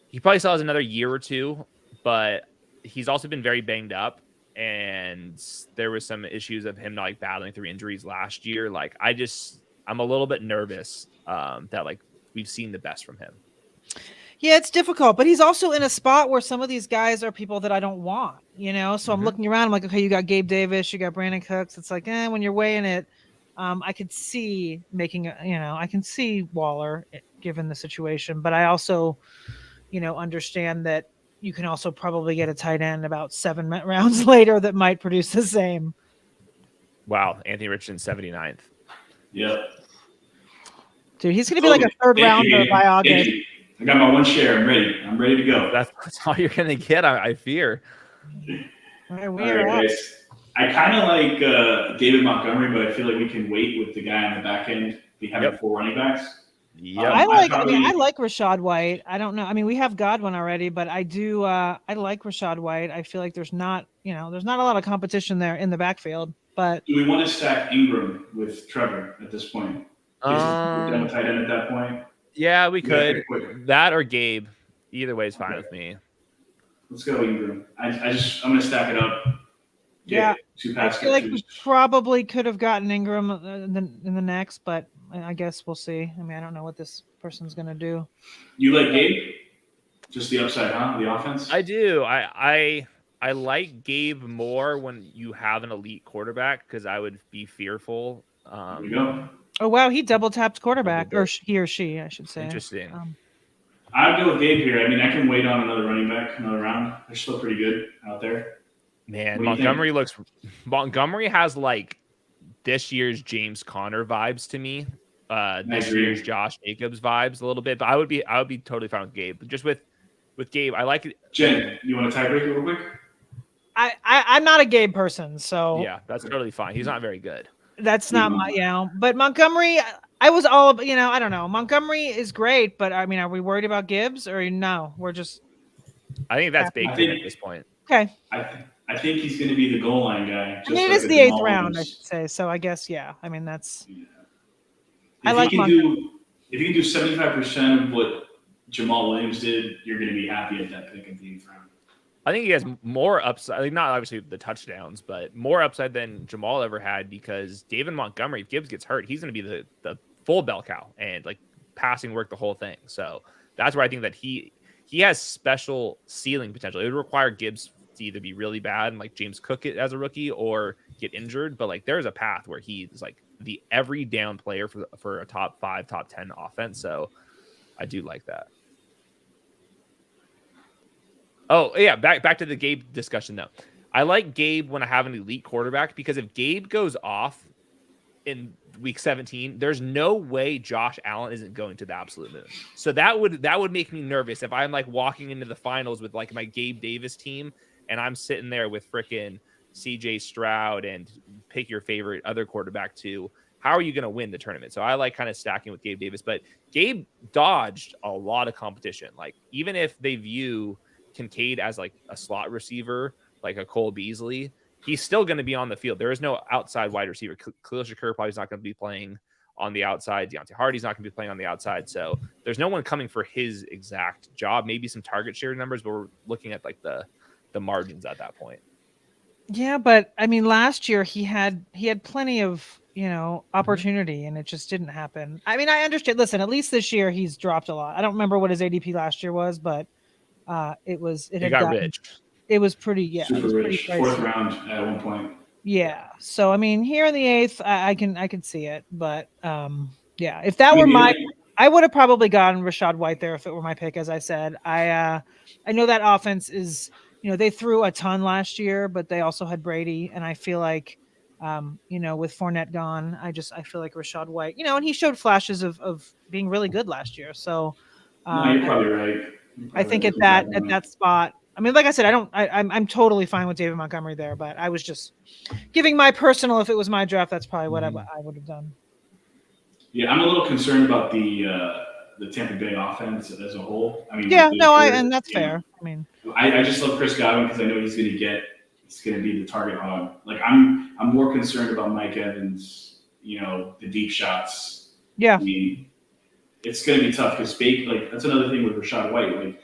Speaker 2: he probably still has another year or 2, but he's also been very banged up. And there was some issues of him not like battling through injuries last year. Like I'm a little bit nervous that like we've seen the best from him.
Speaker 1: Yeah, it's difficult, but he's also in a spot where some of these guys are people that I don't want, So I'm looking around. I'm like, okay, you got Gabe Davis, you got Brandon Cooks. It's like, when you're weighing it, I could see I can see Waller given the situation, but I also, understand that you can also probably get a tight end about 7 rounds later that might produce the same.
Speaker 2: Wow, Anthony Richardson, 79th.
Speaker 3: Yep.
Speaker 1: Dude, he's going to be like a 3rd rounder by August.
Speaker 3: I got my 1 share. I'm ready. I'm ready to go.
Speaker 2: That's all you're going to get, I fear.
Speaker 1: All right,
Speaker 3: guys. I kind of like David Montgomery, but I feel like we can wait with the guy on the back end. We have 4 running backs.
Speaker 2: Yeah,
Speaker 1: I like Rachaad White. I don't know. I mean, we have Godwin already, but I do. I like Rachaad White. I feel like there's not a lot of competition there in the backfield. But
Speaker 3: do we want to stack Ingram with Trevor at this point? Is done with tight end at that point?
Speaker 2: Yeah, we could. That or Gabe. Either way is fine with me.
Speaker 3: Let's go Ingram. I'm gonna stack it up.
Speaker 1: Yeah, 2 pass. I feel like we probably could have gotten Ingram in the next, but I guess we'll see. I mean, I don't know what this person's going to do.
Speaker 3: You like Gabe? Just the upside, huh? The offense?
Speaker 2: I do. I like Gabe more when you have an elite quarterback because I would be fearful.
Speaker 3: There you go.
Speaker 1: Oh, wow. He double tapped quarterback, or he or she, I should say.
Speaker 2: Interesting.
Speaker 3: I'd go with Gabe here. I mean, I can wait on another running back, another round. They're still pretty good out there.
Speaker 2: Man, Montgomery has like this year's James Conner vibes to me. This year's Josh Jacobs vibes a little bit, but I would be totally fine with Gabe. But just with with Gabe, I like it.
Speaker 3: Jen, you want to tiebreak it real quick?
Speaker 1: I'm not a Gabe person, so
Speaker 2: Yeah, that's totally fine. He's not very good.
Speaker 1: that's not my, but Montgomery, I was all, I don't know. Montgomery is great, but I mean, are we worried about Gibbs or no? We're just.
Speaker 2: I think that's baked in at this point.
Speaker 1: Okay.
Speaker 3: I think he's going to be the goal line guy.
Speaker 1: I mean, it is the 8th round, I should say. So I guess, yeah. I mean, that's. Yeah.
Speaker 3: If you can do 75% of what Jamal Williams did, you're going to be happy at that pick at the 8th round.
Speaker 2: I think he has more upside, like not obviously the touchdowns, but more upside than Jamal ever had because David Montgomery, if Gibbs gets hurt, he's going to be the full bell cow and like passing work the whole thing. So that's where I think that he has special ceiling potential. It would require Gibbs to either be really bad and like James Cook it as a rookie or get injured. But like there's a path where he's like the every down player for a top 5, top 10 offense. So I do like that. Oh, yeah, back to the Gabe discussion, though. I like Gabe when I have an elite quarterback because if Gabe goes off in week 17, there's no way Josh Allen isn't going to the absolute moon. So that would make me nervous if I'm like walking into the finals with like my Gabe Davis team and I'm sitting there with frickin' CJ Stroud and pick your favorite other quarterback too. How are you going to win the tournament? So I like kind of stacking with Gabe Davis, but Gabe dodged a lot of competition. Like even if they view Kincaid as like a slot receiver, like a Cole Beasley, he's still going to be on the field. There is no outside wide receiver. Khalil Shakur probably is not going to be playing on the outside. Deontay Hardy's not going to be playing on the outside. So there's no one coming for his exact job. Maybe some target share numbers, but we're looking at like the margins at that point.
Speaker 1: Yeah, but I mean, last year he had plenty of opportunity, and it just didn't happen. I mean, I understand. Listen, at least this year he's dropped a lot. I don't remember what his ADP last year was, but it had
Speaker 2: got rich.
Speaker 1: It was pretty,
Speaker 3: super rich. 4th round at one point.
Speaker 1: Yeah. So I mean, here in the 8th, I can see it, but yeah, if that were I would have probably gotten Rachaad White there if it were my pick. As I said, I know that offense is, they threw a ton last year, but they also had Brady, and I feel like, with Fournette gone, I feel like Rachaad White, and he showed flashes of being really good last year. So
Speaker 3: no, you're probably right.
Speaker 1: I think at that spot, I mean, like I said, I'm totally fine with David Montgomery there, but I was just giving my personal, if it was my draft, that's probably what I would have done.
Speaker 3: Yeah, I'm a little concerned about the Tampa Bay offense as a whole. I mean,
Speaker 1: and that's fair. I mean,
Speaker 3: I just love Chris Godwin because I know he's going to be the target hog. Like I'm more concerned about Mike Evans, the deep shots.
Speaker 1: Yeah.
Speaker 3: I mean, it's going to be tough because that's another thing with Rachaad White. Like,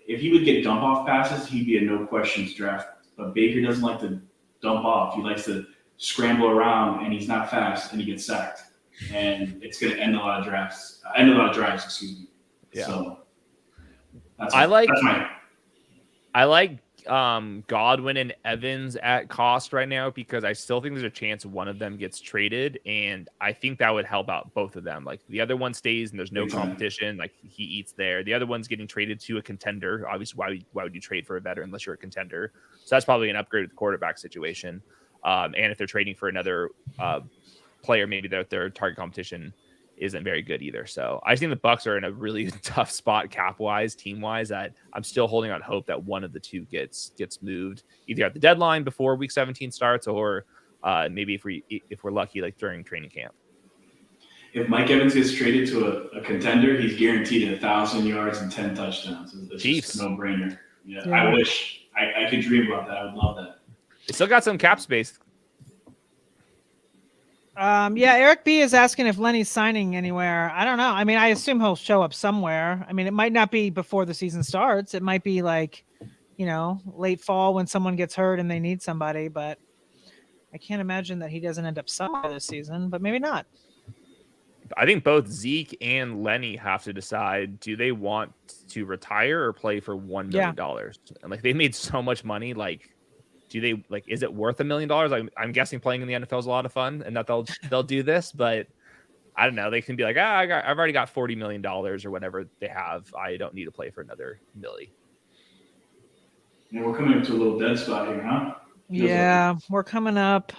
Speaker 3: if he would get dump off passes, he'd be a no questions draft. But Baker doesn't like to dump off. He likes to scramble around, and he's not fast, and he gets sacked. And it's going to end a lot of drives. Excuse me.
Speaker 2: Yeah.
Speaker 3: So
Speaker 2: I like Godwin and Evans at cost right now because I still think there's a chance one of them gets traded, and I think that would help out both of them. Like the other one stays and there's no competition, like he eats there. The other one's getting traded to a contender. Obviously, why would you trade for a veteran unless you're a contender? So that's probably an upgrade with the quarterback situation. And if they're trading for another player, maybe their target competition isn't very good either. So I think the Bucs are in a really tough spot cap-wise, team-wise, that I'm still holding out hope that one of the two gets moved either at the deadline before week 17 starts or maybe if we're lucky, like during training camp.
Speaker 3: If Mike Evans gets traded to a contender, he's guaranteed 1,000 yards and 10 touchdowns. It's
Speaker 2: Chiefs.
Speaker 3: Just a no-brainer. Yeah, I wish I could dream about that. I would love that.
Speaker 2: They still got some cap space.
Speaker 1: Eric B is asking if Lenny's signing anywhere. I don't know. I mean, I assume he'll show up somewhere. I mean, it might not be before the season starts. It might be like, late fall when someone gets hurt and they need somebody, but I can't imagine that he doesn't end up somewhere this season, but maybe not.
Speaker 2: I think both Zeke and Lenny have to decide, do they want to retire or play for $1 million? And like they made so much money, like, is it worth $1 million? I'm guessing playing in the NFL is a lot of fun and that they'll do this, but I don't know. They can be like, I've already got $40 million or whatever they have. I don't need to play for another milli.
Speaker 3: Yeah, we're coming up to a little dead spot here, huh?
Speaker 1: Yeah, we're coming up.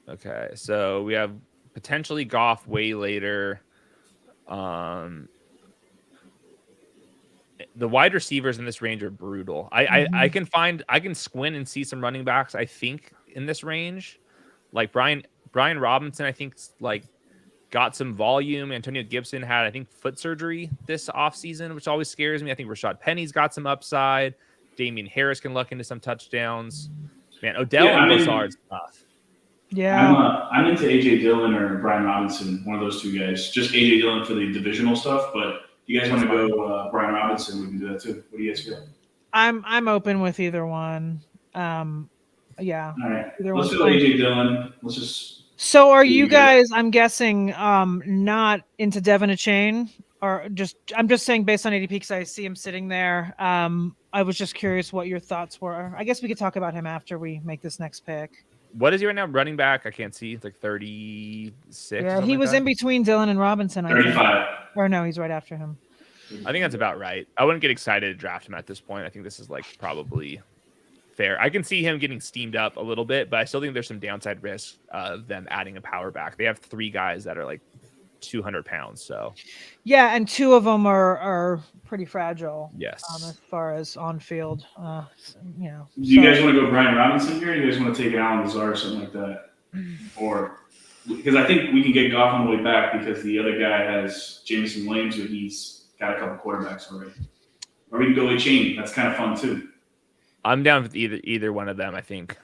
Speaker 2: Okay, so we have potentially Goff way later. The wide receivers in this range are brutal. I can squint and see some running backs, I think, in this range. Like Brian Robinson, I think, like, got some volume. Antonio Gibson had, I think, foot surgery this offseason, which always scares me. I think Rashad Penny's got some upside. Damian Harris can luck into some touchdowns. Man, Odell and Broussard's tough.
Speaker 1: Yeah.
Speaker 3: I'm into AJ Dillon or Brian Robinson, one of those two guys. Just AJ Dillon for the divisional stuff, but if you guys want to go Brian Robinson, we can do that too. What do you guys feel?
Speaker 1: I'm open with either one. Yeah.
Speaker 3: All right.
Speaker 1: Either
Speaker 3: Let's
Speaker 1: one's
Speaker 3: go
Speaker 1: fine.
Speaker 3: AJ Dillon. Let's just.
Speaker 1: So are you guys, I'm guessing, not into Devin Chain, or I'm just saying based on ADP because I see him sitting there. I was just curious what your thoughts were. I guess we could talk about him after we make this next pick.
Speaker 2: What is he right now? Running back? I can't see. It's like 36.
Speaker 1: Yeah, he was in between Dillon and Robinson.
Speaker 3: 35.
Speaker 1: Or no, he's right after him.
Speaker 2: I think that's about right. I wouldn't get excited to draft him at this point. I think this is like probably fair. I can see him getting steamed up a little bit, but I still think there's some downside risk of them adding a power back. They have 3 guys that are like 200 pounds. So
Speaker 1: yeah, and 2 of them are pretty fragile.
Speaker 2: Yes.
Speaker 1: As far as on field,
Speaker 3: Do you guys want to go Brian Robinson here? Or do you guys want to take Alan Lazar or something like that? Or because I think we can get Goff on the way back because the other guy has Jameson Williams, but he's got a couple quarterbacks already. Or we can go with Chain. That's kind of fun too.
Speaker 2: I'm down with either one of them, I think.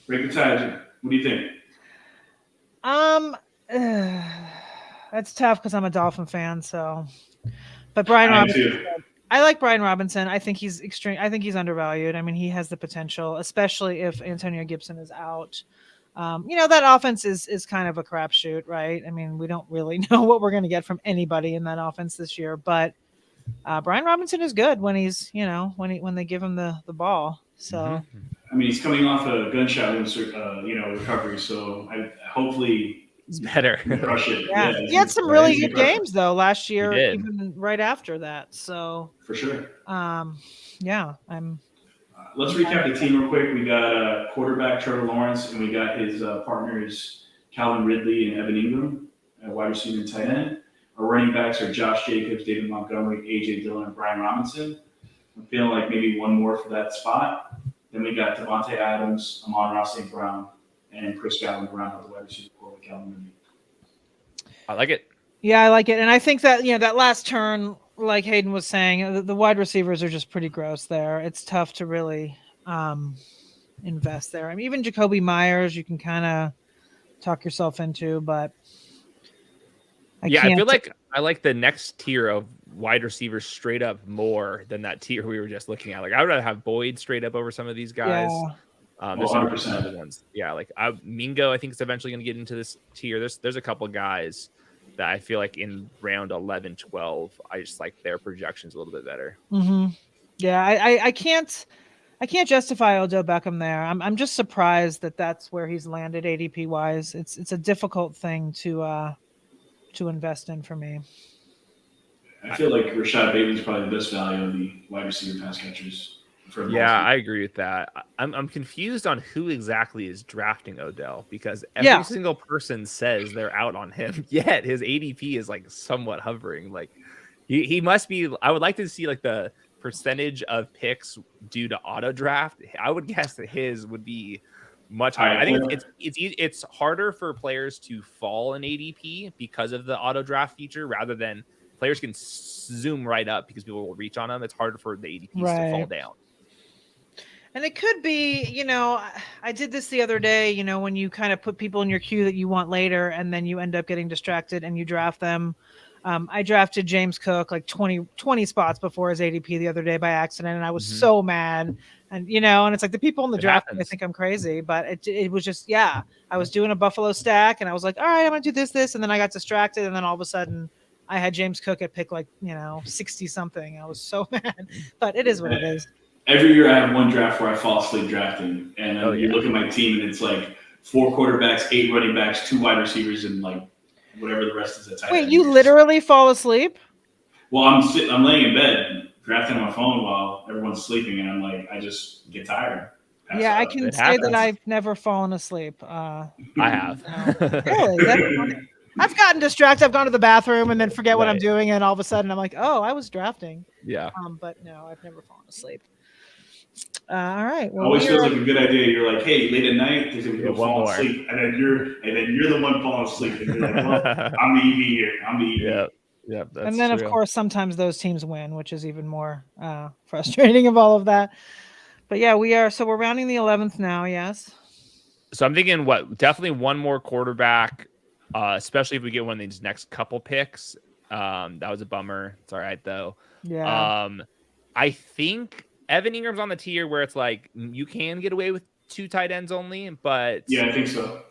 Speaker 3: Break the tie. What do you think?
Speaker 1: That's tough because I'm a Dolphin fan. So, but Brian Robinson, I like Brian Robinson. I think he's extreme. I think he's undervalued. I mean, he has the potential, especially if Antonio Gibson is out. That offense is kind of a crapshoot, right? I mean, we don't really know what we're going to get from anybody in that offense this year. But Brian Robinson is good when he's, when they give him the ball. So,
Speaker 3: I mean, he's coming off a gunshot wound, recovery. So hopefully.
Speaker 2: It's better.
Speaker 3: Crush it.
Speaker 1: Yeah. He had some really good games though last year, even right after that. So
Speaker 3: for sure. Let's recap the team real quick. We got quarterback Trevor Lawrence, and we got his partners Calvin Ridley and Evan Ingram, wide receiver and tight end. Our running backs are Josh Jacobs, David Montgomery, AJ Dillon, and Brian Robinson. I'm feeling like maybe one more for that spot. Then we got Devontae Adams, Amon-Ra St. Brown, and Chris Godwin around out the wide receiver core with Calvin Ridley.
Speaker 2: I like it.
Speaker 1: Yeah, I like it. And I think that, that last turn, like Hayden was saying, the wide receivers are just pretty gross there. It's tough to really invest there. I mean, even Jacoby Myers, you can kind of talk yourself into, but I feel like
Speaker 2: I like the next tier of wide receivers straight up more than that tier we were just looking at. Like, I would rather have Boyd straight up over some of these guys.
Speaker 1: Yeah.
Speaker 2: There's some other ones. Yeah, like Mingo, I think is eventually going to get into this tier. There's a couple guys that I feel like in round 11, 12, I just like their projections a little bit better.
Speaker 1: Mm-hmm. Yeah, I can't justify Odell Beckham there. I'm just surprised that that's where he's landed ADP wise. It's a difficult thing to invest in for me.
Speaker 3: I feel like Rashad Bateman's probably the best value of the wide receiver pass catchers.
Speaker 2: Yeah, I agree with that. I'm confused on who exactly is drafting Odell because every single person says they're out on him. Yet his ADP is like somewhat hovering. Like he must be. I would like to see like the percentage of picks due to auto draft. I would guess that his would be much higher. I think it's harder for players to fall in ADP because of the auto draft feature rather than players can zoom right up because people will reach on them. It's harder for the ADPs to fall down.
Speaker 1: And it could be, I did this the other day, when you kind of put people in your queue that you want later and then you end up getting distracted and you draft them. I drafted James Cook like 20 spots before his ADP the other day by accident. And I was so mad. And, and it's like the people in the draft, I think I'm crazy, but it was just, I was doing a Buffalo stack and I was like, all right, I'm going to do this. And then I got distracted. And then all of a sudden I had James Cook at pick 60 something. I was so mad, but it is what it is.
Speaker 3: Every year I have one draft where I fall asleep drafting, and you look at my team and it's like 4 quarterbacks, 8 running backs, 2 wide receivers, and like whatever the rest is at tight end.
Speaker 1: Wait, you literally fall asleep?
Speaker 3: Well, I'm laying in bed drafting on my phone while everyone's sleeping, and I'm like, I just get tired.
Speaker 1: Yeah, I can
Speaker 2: It
Speaker 1: say that
Speaker 2: happens.
Speaker 1: I've never fallen asleep.
Speaker 2: I have.
Speaker 1: Really? That's funny. I've gotten distracted. I've gone to the bathroom and then forget what I'm
Speaker 2: Right.
Speaker 1: doing, and all of a sudden I'm like, oh, I was drafting.
Speaker 2: Yeah.
Speaker 1: But no, I've never fallen asleep. All right. Well,
Speaker 3: Always feels like a good idea. You're like, hey, late at night, there's gonna be
Speaker 2: one
Speaker 3: falling
Speaker 2: more.
Speaker 3: asleep, and then you're the one falling asleep, and you're like, well, I'm the EV here. I'm the EV.
Speaker 2: Yeah. That's
Speaker 1: and then,
Speaker 2: true.
Speaker 1: of course, sometimes those teams win, which is even more frustrating of all of that. But yeah, we're rounding the 11th now. Yes.
Speaker 2: So I'm thinking definitely one more quarterback, especially if we get one of these next couple picks. That was a bummer. It's all right though.
Speaker 1: Yeah.
Speaker 2: I think Evan Ingram's on the tier where it's like you can get away with 2 tight ends only, but
Speaker 3: Yeah, I think so.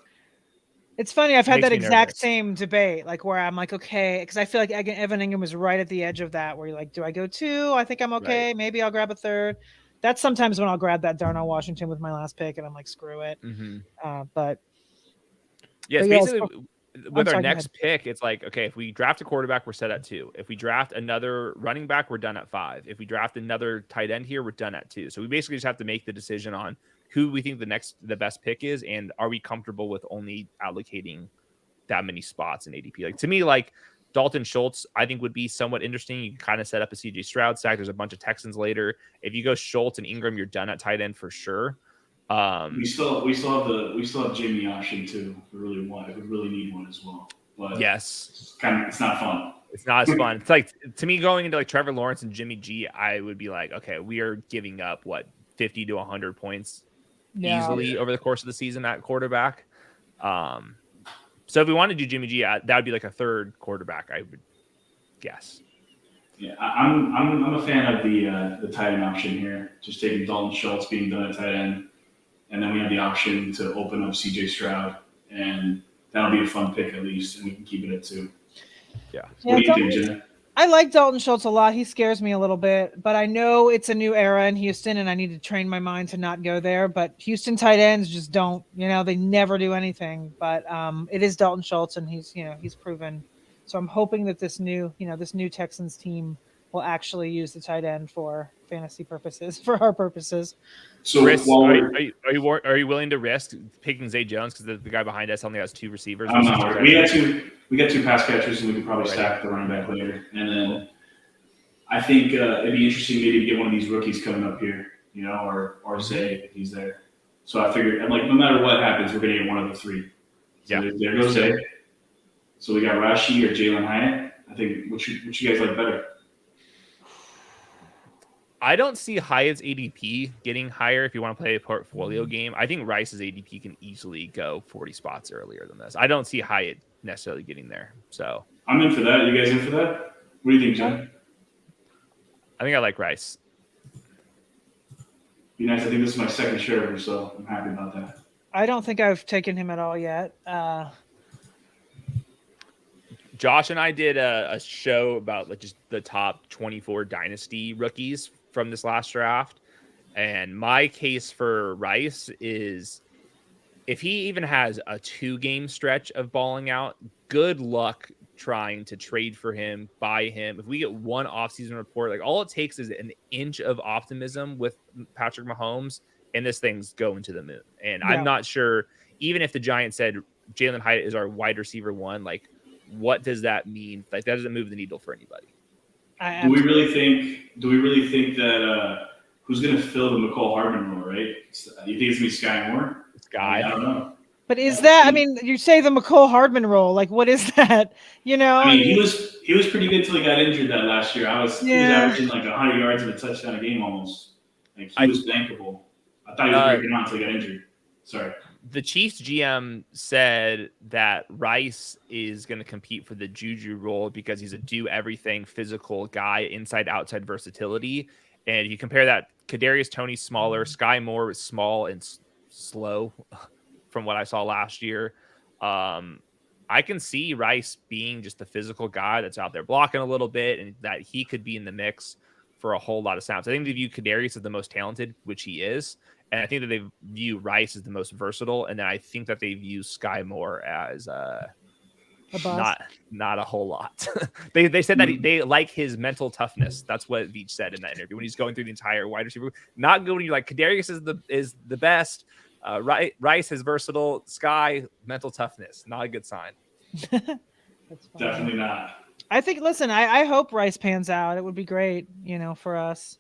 Speaker 1: It's funny. I've had
Speaker 2: Makes
Speaker 1: that
Speaker 2: me
Speaker 1: exact
Speaker 2: nervous.
Speaker 1: same debate, like where I'm like, okay, because I feel like Evan Ingram was right at the edge of that, where you're like, do I go 2? I think I'm okay.
Speaker 2: Right.
Speaker 1: Maybe I'll grab a 3rd. That's sometimes when I'll grab that Darnell Washington with my last pick, and I'm like, screw it. But
Speaker 2: yes,
Speaker 1: but
Speaker 2: basically with our
Speaker 1: sorry,
Speaker 2: next pick, it's like, okay, if we draft a quarterback, we're set at 2. If we draft another running back, we're done at 5. If we draft another tight end here, we're done at 2. So we basically just have to make the decision on who we think the best pick is, and are we comfortable with only allocating that many spots in ADP. Like to me, like Dalton Schultz, I think would be somewhat interesting. You can kind of set up a CJ Stroud stack. There's a bunch of Texans later. If you go Schultz and Ingram, you're done at tight end for sure.
Speaker 3: We still have Jimmy option too. If we really want, if we really need one as well. But
Speaker 2: yes,
Speaker 3: it's not fun.
Speaker 2: It's not as fun. It's like to me going into like Trevor Lawrence and Jimmy G, I would be like, okay, we are giving up 50 to 100 points easily over the course of the season at quarterback. So if we want to do Jimmy G, that would be like a 3rd quarterback, I would guess.
Speaker 3: Yeah, I'm a fan of the tight end option here. Just taking Dalton Schultz being done at tight end, and then we have the option to open up CJ Stroud, and that'll be a fun pick at least, and we can keep it at 2.
Speaker 2: Yeah.
Speaker 3: What do you think, Jenna?
Speaker 1: I like Dalton Schultz a lot. He scares me a little bit, but I know it's a new era in Houston, and I need to train my mind to not go there. But Houston tight ends just don't, they never do anything. But it is Dalton Schultz, and he's proven. So I'm hoping that this new Texans team will actually use the tight end for fantasy purposes, for our purposes.
Speaker 3: So
Speaker 2: are you willing to risk picking Zay Jones because the guy behind us only has 2 receivers?
Speaker 3: We got 2 pass catchers, and we could probably stack the running back later. And then I think it'd be interesting maybe to get one of these rookies coming up here, or Zay if he's there. So I figured, I'm like, no matter what happens, we're gonna get one of the 3. So there goes Zay. So we got Rashi or Jalen Hyatt. I think which you guys like better?
Speaker 2: I don't see Hyatt's ADP getting higher if you want to play a portfolio game. I think Rice's ADP can easily go 40 spots earlier than this. I don't see Hyatt necessarily getting there. So
Speaker 3: I'm in for that. You guys in for that? What do you think, Jen?
Speaker 2: I think I like Rice.
Speaker 3: Be nice. I think this is my 2nd share, so I'm happy about that.
Speaker 1: I don't think I've taken him at all yet.
Speaker 2: Josh and I did a show about just the top 24 dynasty rookies from this last draft. And my case for Rice is if he even has a 2-game stretch of balling out, good luck trying to trade for him, buy him. If we get one offseason report, like all it takes is an inch of optimism with Patrick Mahomes, and this thing's going to the moon. And I'm not sure, even if the Giants said Jalen Hyatt is our wide receiver 1, like what does that mean? Like that doesn't move the needle for anybody.
Speaker 3: Do we really think that who's going to fill the McCall Hardman role, right? You think it's going to be Sky Moore?
Speaker 2: Sky.
Speaker 3: I don't know.
Speaker 1: But is that? I mean, you say the McCall Hardman role. Like, what is that?
Speaker 3: He was pretty good until he got injured that last year. He was averaging like 100 yards and a touchdown a game almost. Like he was bankable. I thought he was breaking out until he got injured. Sorry.
Speaker 2: The Chiefs GM said that Rice is going to compete for the Juju role because he's a do-everything physical guy, inside-outside versatility. And you compare that, Kadarius Toney's smaller, Sky Moore was small and slow from what I saw last year. I can see Rice being just the physical guy that's out there blocking a little bit and that he could be in the mix for a whole lot of snaps. I think they view Kadarius as the most talented, which he is. And I think that they view Rice as the most versatile. And then I think that they view Sky Moore as
Speaker 1: a bust?
Speaker 2: Not a whole lot. They said that they like his mental toughness. That's what Veach said in that interview when he's going through the entire wide receiver. Not good when you're like Kadarius is the best. Rice is versatile. Sky mental toughness. Not a good sign.
Speaker 1: That's fine.
Speaker 3: Definitely not.
Speaker 1: I think. Listen, I hope Rice pans out. It would be great, for us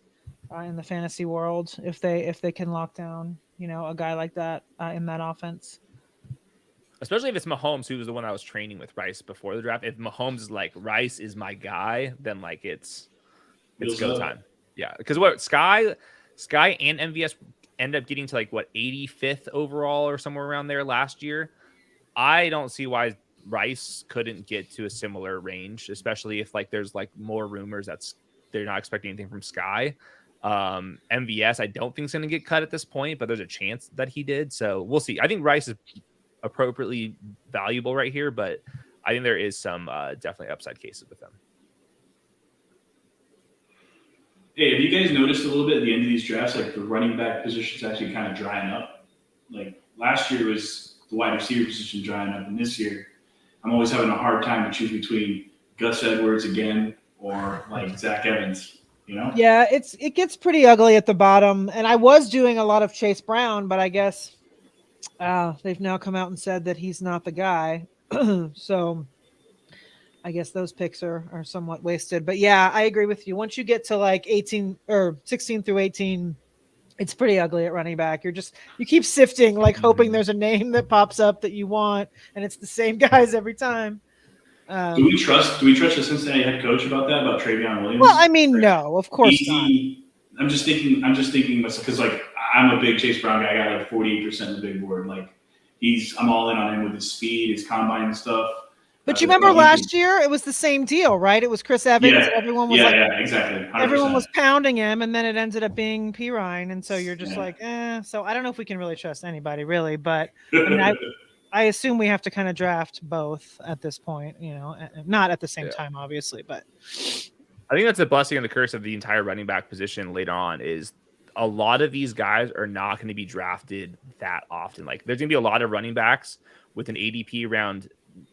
Speaker 1: in the fantasy world if they can lock down, a guy like that in that offense.
Speaker 2: Especially if it's Mahomes, who was the one I was training with Rice before the draft. If Mahomes is like Rice is my guy, then like it's go time. Yeah, because what Sky and MVS end up getting to like 85th overall or somewhere around there last year. I don't see why Rice couldn't get to a similar range, especially if like there's like more rumors they're not expecting anything from Sky. MVS, I don't think is going to get cut at this point, but there's a chance that he did. So we'll see. I think Rice is appropriately valuable right here, but I think there is some definitely upside cases with him.
Speaker 3: Hey, have you guys noticed a little bit at the end of these drafts, like the running back position's actually kind of drying up? Like last year was the wide receiver position drying up, and this year I'm always having a hard time to choose between Gus Edwards again or like Zach Evans.
Speaker 1: Yeah, it gets pretty ugly at the bottom, and I was doing a lot of Chase Brown, but I guess they've now come out and said that he's not the guy. So I guess those picks are somewhat wasted. But yeah, I agree with you. Once you get to like 18 or 16 through 18, it's pretty ugly at running back. You keep sifting, like hoping there's a name that pops up that you want, and it's the same guys every time.
Speaker 3: Do we trust the Cincinnati head coach about that, about Travion Williams?
Speaker 1: Well, I mean, no, of course not.
Speaker 3: I'm just thinking because like I'm a big Chase Brown guy. I got like 48% of the big board. Like I'm all in on him with his speed, his combine and stuff.
Speaker 1: But you remember last year, it was the same deal, right? It was Chris Evans.
Speaker 3: Yeah,
Speaker 1: everyone was
Speaker 3: exactly. 100%.
Speaker 1: Everyone was pounding him, and then it ended up being Pirine, and so you're just like, So I don't know if we can really trust anybody, really. But I mean, I assume we have to kind of draft both at this point, not at the same time, obviously, but
Speaker 2: I think that's a blessing and the curse of the entire running back position later on is a lot of these guys are not going to be drafted that often. Like there's going to be a lot of running backs with an ADP around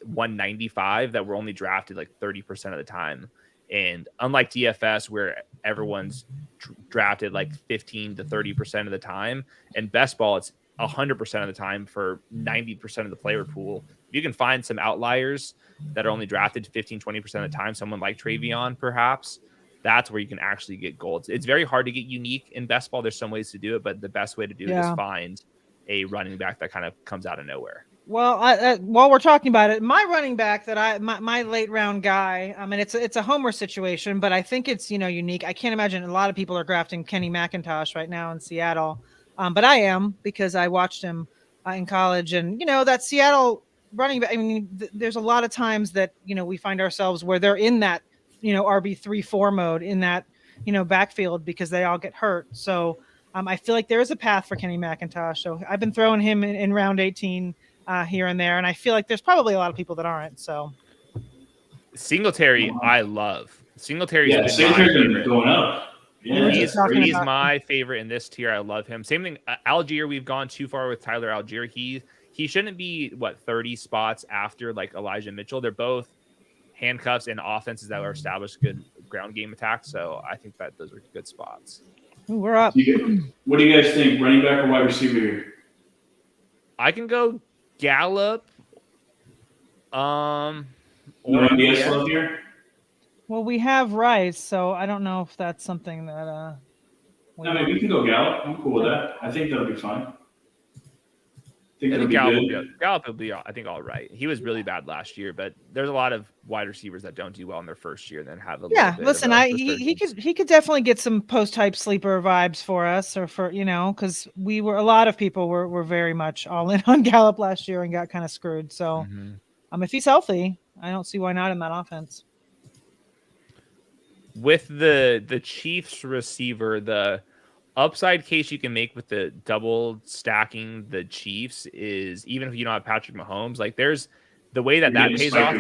Speaker 2: 195 that were only drafted like 30% of the time. And unlike DFS where everyone's drafted like 15 to 30% of the time, and best ball, it's 100% of the time for 90% of the player pool. If you can find some outliers that are only drafted 15, 20% of the time, someone like Travion, perhaps, that's where you can actually get gold. It's very hard to get unique in best ball. There's some ways to do it, but the best way to do it is find a running back that kind of comes out of nowhere.
Speaker 1: Well, while we're talking about it, my running back that my late round guy, I mean, it's a homer situation, but I think it's, unique. I can't imagine a lot of people are drafting Kenny McIntosh right now in Seattle. But I am, because I watched him in college, and that Seattle running back. I mean, there's a lot of times that we find ourselves where they're in that RB 3-4 mode in that backfield because they all get hurt. So I feel like there is a path for Kenny McIntosh. So I've been throwing him in round 18 here and there, and I feel like there's probably a lot of people that aren't. So
Speaker 2: Singletary, I love. Singletary's
Speaker 3: been going up. Yeah,
Speaker 2: he's my favorite in this tier. I love him. Same thing. Algier, we've gone too far with Tyler Algier. He shouldn't be 30 spots after like Elijah Mitchell. They're both handcuffs and offenses that are established good ground game attacks. So I think that those are good spots.
Speaker 1: Ooh, we're up.
Speaker 3: What do you guys think? Running back or wide receiver here?
Speaker 2: I can go Gallup.
Speaker 3: Or MBS love here.
Speaker 1: Well, we have Rice, so I don't know if that's something that.
Speaker 3: We can go Gallup. I'm cool with that. I think that'll be fine.
Speaker 2: Gallup will be, I think, all right. He was really bad last year, but there's a lot of wide receivers that don't do well in their first year and then have a little bit
Speaker 1: listen, he could definitely get some post-hype sleeper vibes for us, or for because a lot of people were very much all in on Gallup last year and got kind of screwed. So, if he's healthy, I don't see why not in that offense.
Speaker 2: With the Chiefs receiver, the upside case you can make with the double stacking the Chiefs is, even if you don't have Patrick Mahomes, like there's the way that pays off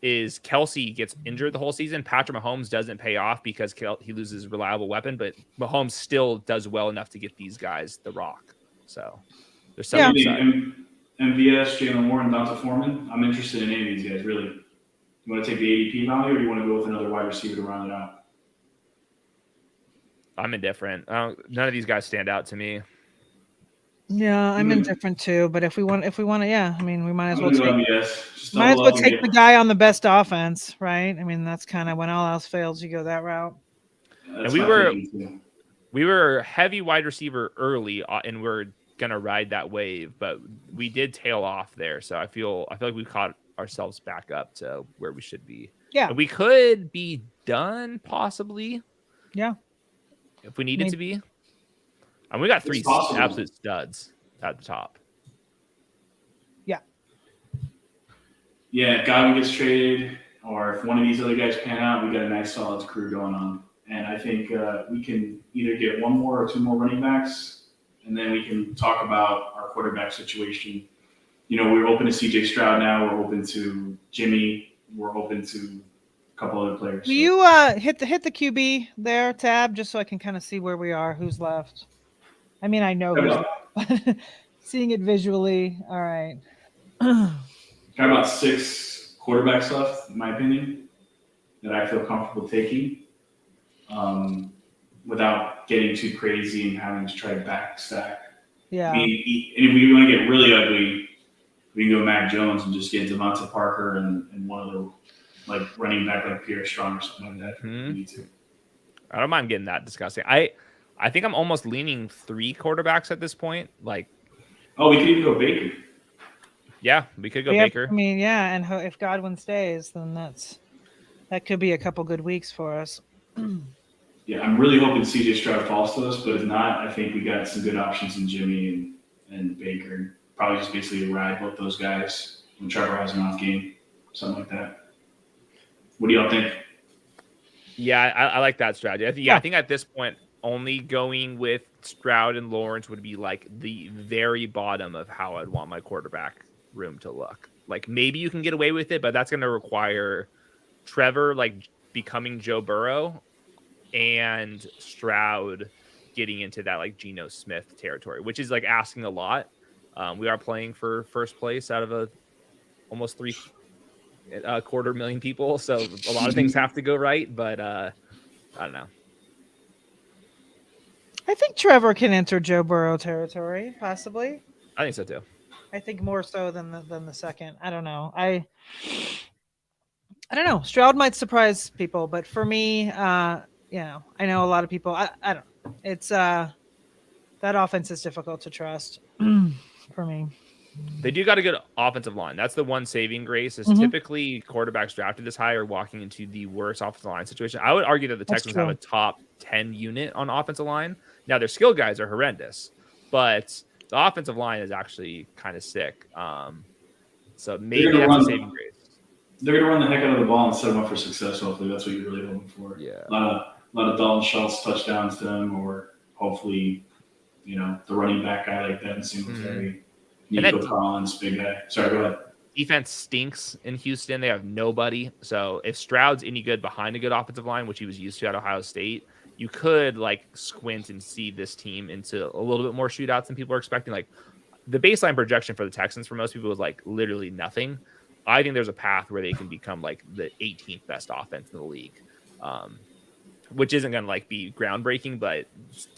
Speaker 2: is Kelsey gets injured the whole season. Patrick Mahomes doesn't pay off because he loses a reliable weapon, but Mahomes still does well enough to get these guys the rock. So there's some upside.
Speaker 3: MVS, Jalen Warren, Donta Foreman. I'm interested in any of these guys, really. You want to take the ADP value, or do you want to go with another wide receiver to round it out?
Speaker 2: I'm indifferent. None of these guys stand out to me.
Speaker 1: Yeah, I'm indifferent too. But if we want to, yeah, I mean, we might as well take the guy on the best offense, right? I mean, that's kind of when all else fails, you go that route.
Speaker 3: And
Speaker 2: we were heavy wide receiver early, and we're gonna ride that wave, but we did tail off there. So I feel like we caught ourselves back up to where we should be.
Speaker 1: Yeah,
Speaker 2: and we could be done possibly.
Speaker 1: Yeah,
Speaker 2: if we needed to be. And we got 3 absolute studs at the top.
Speaker 3: Yeah, if Godwin gets traded, or if one of these other guys pan out, we got a nice solid crew going on. And I think we can either get 1 more or 2 more running backs, and then we can talk about our quarterback situation. We're open to CJ Stroud now. We're open to Jimmy. We're open to a couple other players.
Speaker 1: Will you hit the QB there tab just so I can kind of see where we are, who's left? I mean, I know who's left, but seeing it visually, all right.
Speaker 3: Got about 6 quarterbacks left, in my opinion, that I feel comfortable taking, without getting too crazy and having to try to backstack.
Speaker 1: Yeah.
Speaker 3: And if we want to get really ugly, we can go Mac Jones and just get Devonta Parker and one of the running back like Pierre Strong or something like that. We need to.
Speaker 2: I don't mind getting that disgusting. I think I'm almost leaning 3 quarterbacks at this point.
Speaker 3: We could even go Baker.
Speaker 2: Yeah, we could go Baker.
Speaker 1: I mean, yeah, and if Godwin stays, then that could be a couple good weeks for us.
Speaker 3: Yeah, I'm really hoping CJ Stroud falls to us, but if not, I think we got some good options in Jimmy and Baker. Probably just basically ride both those guys when Trevor has an off game, something like that. What do y'all think?
Speaker 2: Yeah, I like that strategy. I think at this point, only going with Stroud and Lawrence would be like the very bottom of how I'd want my quarterback room to look. Maybe you can get away with it, but that's going to require Trevor becoming Joe Burrow and Stroud getting into that Geno Smith territory, which is asking a lot. We are playing for first place out of almost 250,000 people, so a lot of things have to go right. But I don't know.
Speaker 1: I think Trevor can enter Joe Burrow territory, possibly.
Speaker 2: I think so too.
Speaker 1: I think more so than the second. I don't know. I don't know. Stroud might surprise people, but for me, I know a lot of people. I don't know. It's that offense is difficult to trust for me.
Speaker 2: They do got a good offensive line. That's the one saving grace. Is typically quarterbacks drafted this high are walking into the worst offensive line situation. I would argue that the Texans have a top 10 unit on offensive line. Now their skill guys are horrendous, but the offensive line is actually kind of sick. So maybe that's a saving grace.
Speaker 3: They're going to run the heck out of the ball and set them up for success. Hopefully, that's what you're really hoping for.
Speaker 2: Yeah,
Speaker 3: a lot of Dalton Schultz touchdowns to them, or hopefully, the running back guy like that in Singletary. Nico Collins, big guy. Sorry, go ahead.
Speaker 2: Defense stinks in Houston. They have nobody. So if Stroud's any good behind a good offensive line, which he was used to at Ohio State, you could squint and see this team into a little bit more shootouts than people are expecting. The baseline projection for the Texans for most people was literally nothing. I think there's a path where they can become the 18th best offense in the league, which isn't going to be groundbreaking, but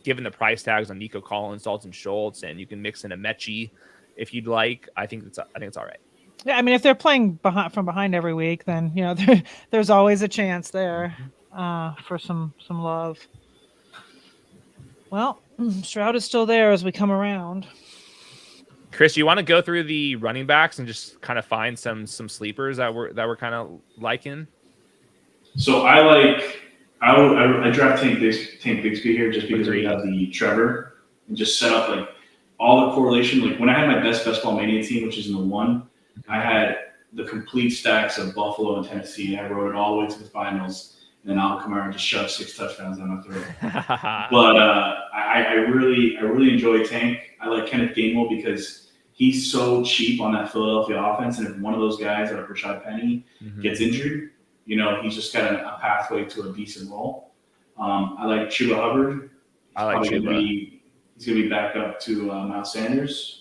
Speaker 2: given the price tags on Nico Collins, Dalton Schultz, and you can mix in a Mechie if you'd like, I think it's all right.
Speaker 1: Yeah, I mean, if they're playing from behind every week, then there's always a chance there for some love. Well, Stroud is still there as we come around.
Speaker 2: Chris, you want to go through the running backs and just kind of find some sleepers that we're kind of liking?
Speaker 3: So I draft Tank Bigsby here just because we have the Trevor and just set up all the correlation. When I had my best ball Mania team, which is in the 1, I had the complete stacks of Buffalo and Tennessee. I wrote it all the way to the finals, and then Alvin Kamara just shoved 6 touchdowns down my throat. But I really enjoy Tank. I like Kenneth Gainwell because he's so cheap on that Philadelphia offense, and if one of those guys like Rashad Penny gets injured, he's just got a pathway to a decent role. I like Chuba Hubbard.
Speaker 2: I like Chuba.
Speaker 3: He's going to be back up to Miles Sanders.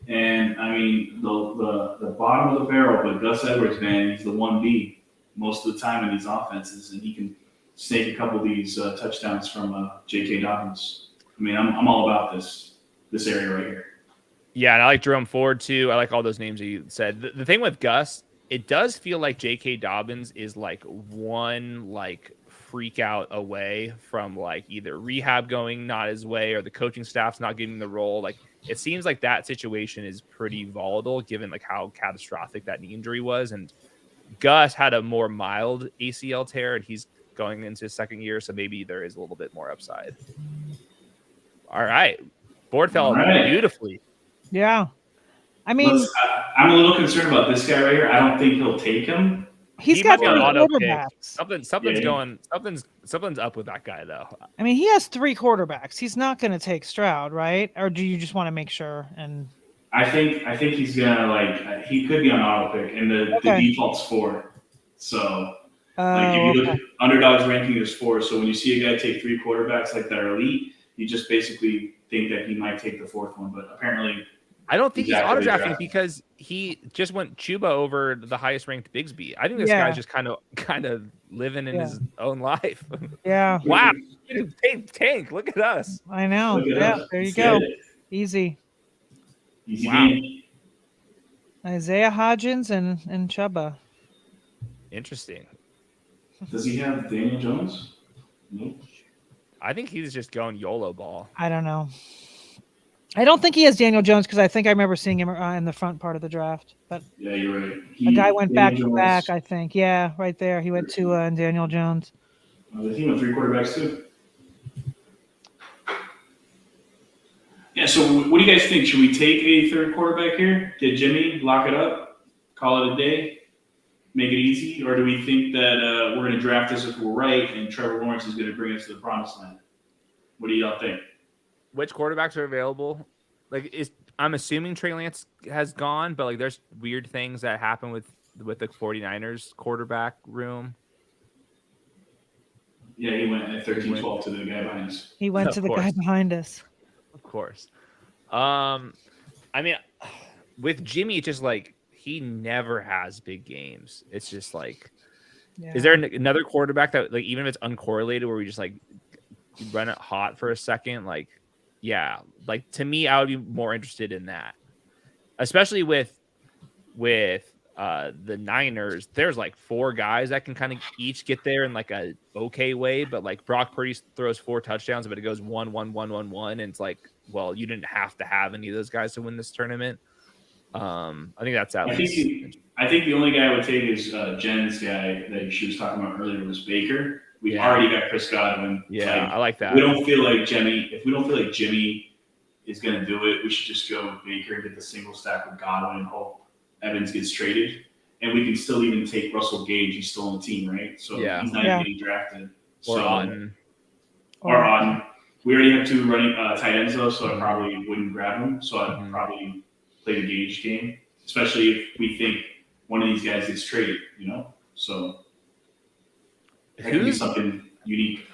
Speaker 3: And I mean, the bottom of the barrel, but Gus Edwards, man, he's the 1B most of the time in these offenses, and he can snake a couple of these touchdowns from J.K. Dobbins. I mean, I'm all about this area right here.
Speaker 2: Yeah, and I like Jerome Ford too. I like all those names that you said. The thing with Gus, it does feel like J.K. Dobbins is like one like freak out away from like either rehab going not his way or the coaching staff's not getting the role. Like it seems like that situation is pretty volatile given like how catastrophic that knee injury was. And Gus had a more mild ACL tear and he's going into his second year, so maybe there is a little bit more upside. All right. Board fell beautifully.
Speaker 1: Yeah. I mean,
Speaker 3: I'm a little concerned about this guy right here. I don't think he'll take him.
Speaker 1: He got 3 quarterbacks.
Speaker 2: Something's up with that guy though.
Speaker 1: I mean, he has 3 quarterbacks. He's not going to take Stroud, right? Or do you just want to make sure? And
Speaker 3: I think he's gonna he could be on auto pick, and the default's 4. So if you look at Underdog's ranking, there's 4. So when you see a guy take 3 quarterbacks like that are elite, you just basically think that he might take the 4th one. But apparently,
Speaker 2: I don't think he's auto drafting because he just went Chuba over the highest ranked Bigsby. I think this guy's just kind of living in his own life.
Speaker 1: Yeah.
Speaker 2: Wow. Tank. Look at us.
Speaker 1: I know. Yeah. There you go. Easy.
Speaker 3: Wow.
Speaker 1: Isaiah Hodgins and Chuba.
Speaker 2: Interesting.
Speaker 3: Does he have Daniel Jones? Nope.
Speaker 2: I think he's just going YOLO ball.
Speaker 1: I don't know. I don't think he has Daniel Jones because I think I remember seeing him in the front part of the draft. But
Speaker 3: yeah, you're right.
Speaker 1: The guy went back to back, I think. Yeah, right there. He went to and Daniel Jones.
Speaker 3: The team with 3 quarterbacks too. Yeah, so what do you guys think? Should we take a 3rd quarterback here? Get Jimmy, lock it up, call it a day, make it easy? Or do we think that we're going to draft this if we're right and Trevor Lawrence is going to bring us to the promised land? What do y'all think?
Speaker 2: Which quarterbacks are available? I'm assuming Trey Lance has gone, but like there's weird things that happen with the 49ers quarterback room.
Speaker 3: Yeah, he went at 13-12 to the guy behind us.
Speaker 1: He went to the guy behind us.
Speaker 2: Of course. I mean, with Jimmy, it's just like he never has big games. It's just like, is there another quarterback that like even if it's uncorrelated where we just like run it hot for a second? Like, yeah, like to me, I would be more interested in that, especially with the Niners. There's like 4 guys that can kind of each get there in like a okay way, but like Brock Purdy throws 4 touchdowns, but it goes 1-1-1-1-1, and it's like, well, you didn't have to have any of those guys to win this tournament. I think that's at least.
Speaker 3: I think the only guy I would take is Jen's guy that she was talking about earlier was Baker. We already got Chris Godwin.
Speaker 2: Yeah, I like that.
Speaker 3: We don't feel like Jimmy. If we don't feel like Jimmy is going to do it, we should just go with Baker and get the single stack with Godwin and hope Evans gets traded. And we can still even take Russell Gage. He's still on the team, right? So he's not even getting drafted.
Speaker 2: Or Otten.
Speaker 3: We already have 2 running tight ends, though, so I probably wouldn't grab them. So I'd probably play the Gage game, especially if we think one of these guys gets traded, So that could be something unique.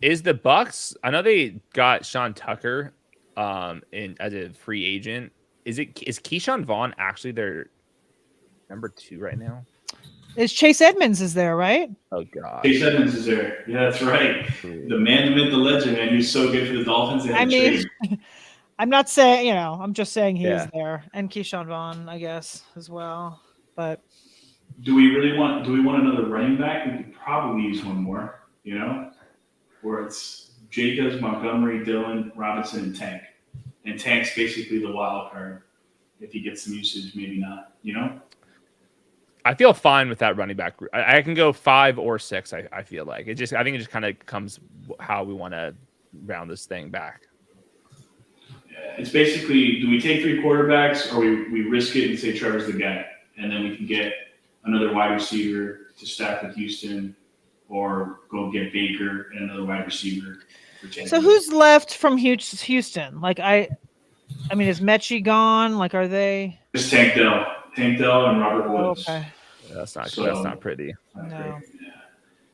Speaker 2: Is the Bucks? I know they got Sean Tucker as a free agent. Is Keyshawn Vaughn actually their number 2 right now?
Speaker 1: Is Chase Edmonds is there, right?
Speaker 2: Oh god,
Speaker 3: Chase Edmonds is there. Yeah, that's right. The man, the myth, the legend, man. He was so good for the Dolphins.
Speaker 1: I mean, I'm not saying I'm just saying he is there, and Keyshawn Vaughn, I guess, as well. But
Speaker 3: do we want another running back? We could probably use one more. Where it's Jacobs, Montgomery, Dillon, Robinson, and Tank. And Tank's basically the wild card. If he gets some usage, maybe not.
Speaker 2: I feel fine with that running back. I can go 5 or 6. I feel like I think it just kind of comes how we want to round this thing back.
Speaker 3: Yeah, it's basically, do we take 3 quarterbacks or we risk it and say Trevor's the guy, and then we can get another wide receiver to stack with Houston, or go get Baker and another wide receiver.
Speaker 1: So who's left from Houston? Like I mean, is Mechie gone? Like, are they?
Speaker 3: Just Tank Dell and Robert Woods.
Speaker 1: Okay.
Speaker 2: Yeah, that's not pretty.
Speaker 1: No.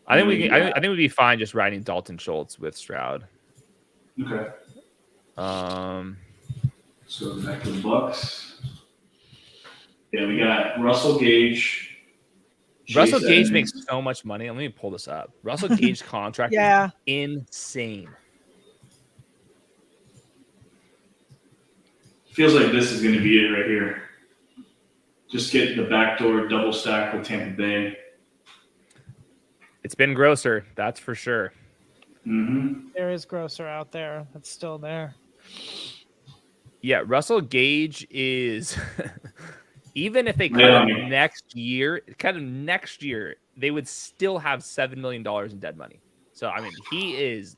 Speaker 2: I think I think we'd be fine just riding Dalton Schultz with Stroud.
Speaker 3: Okay. So back to the Bucks. Yeah, we got Russell Gage.
Speaker 2: Russell
Speaker 3: Chase
Speaker 2: Gage
Speaker 3: Edmonds.
Speaker 2: makes so much money. Let me pull this up. Russell Gage's contract
Speaker 1: Yeah.
Speaker 2: is insane.
Speaker 3: Feels like this is going to be it right here. Just get the backdoor double stack with Tampa Bay.
Speaker 2: It's been grosser, that's for sure.
Speaker 3: Mm-hmm.
Speaker 1: There is grosser out there. That's still there.
Speaker 2: Yeah, Russell Gage is even if they cut him next year, they would still have $7 million in dead money. So I mean, he is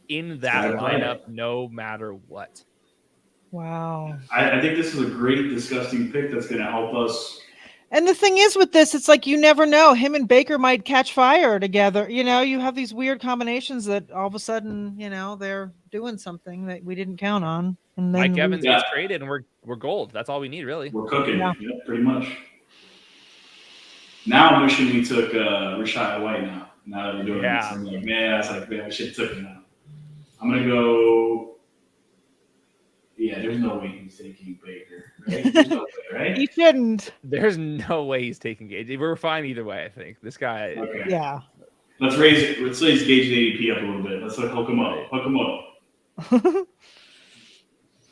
Speaker 2: in that lineup no matter what.
Speaker 1: Wow.
Speaker 3: I think this is a great, disgusting pick that's going to help us.
Speaker 1: And the thing is with this, it's like you never know. Him and Baker might catch fire together. You know, you have these weird combinations that all of a sudden, you know, they're doing something that we didn't count on. And then
Speaker 2: Mike Evans gets traded, and we're gold. That's all we need, really.
Speaker 3: We're cooking. Yeah, pretty much. Now I'm wishing we took Rashad White now that we're doing this. I'm like, man, we should have took him now. I'm going to go. Yeah, there's no way he's taking Baker, right? There's no way, right?
Speaker 1: He shouldn't.
Speaker 2: There's no way he's taking Gage. We're fine either way, I think. This guy.
Speaker 3: Okay.
Speaker 1: Yeah.
Speaker 3: Let's raise Gage's ADP up a little bit. Let's hook him up.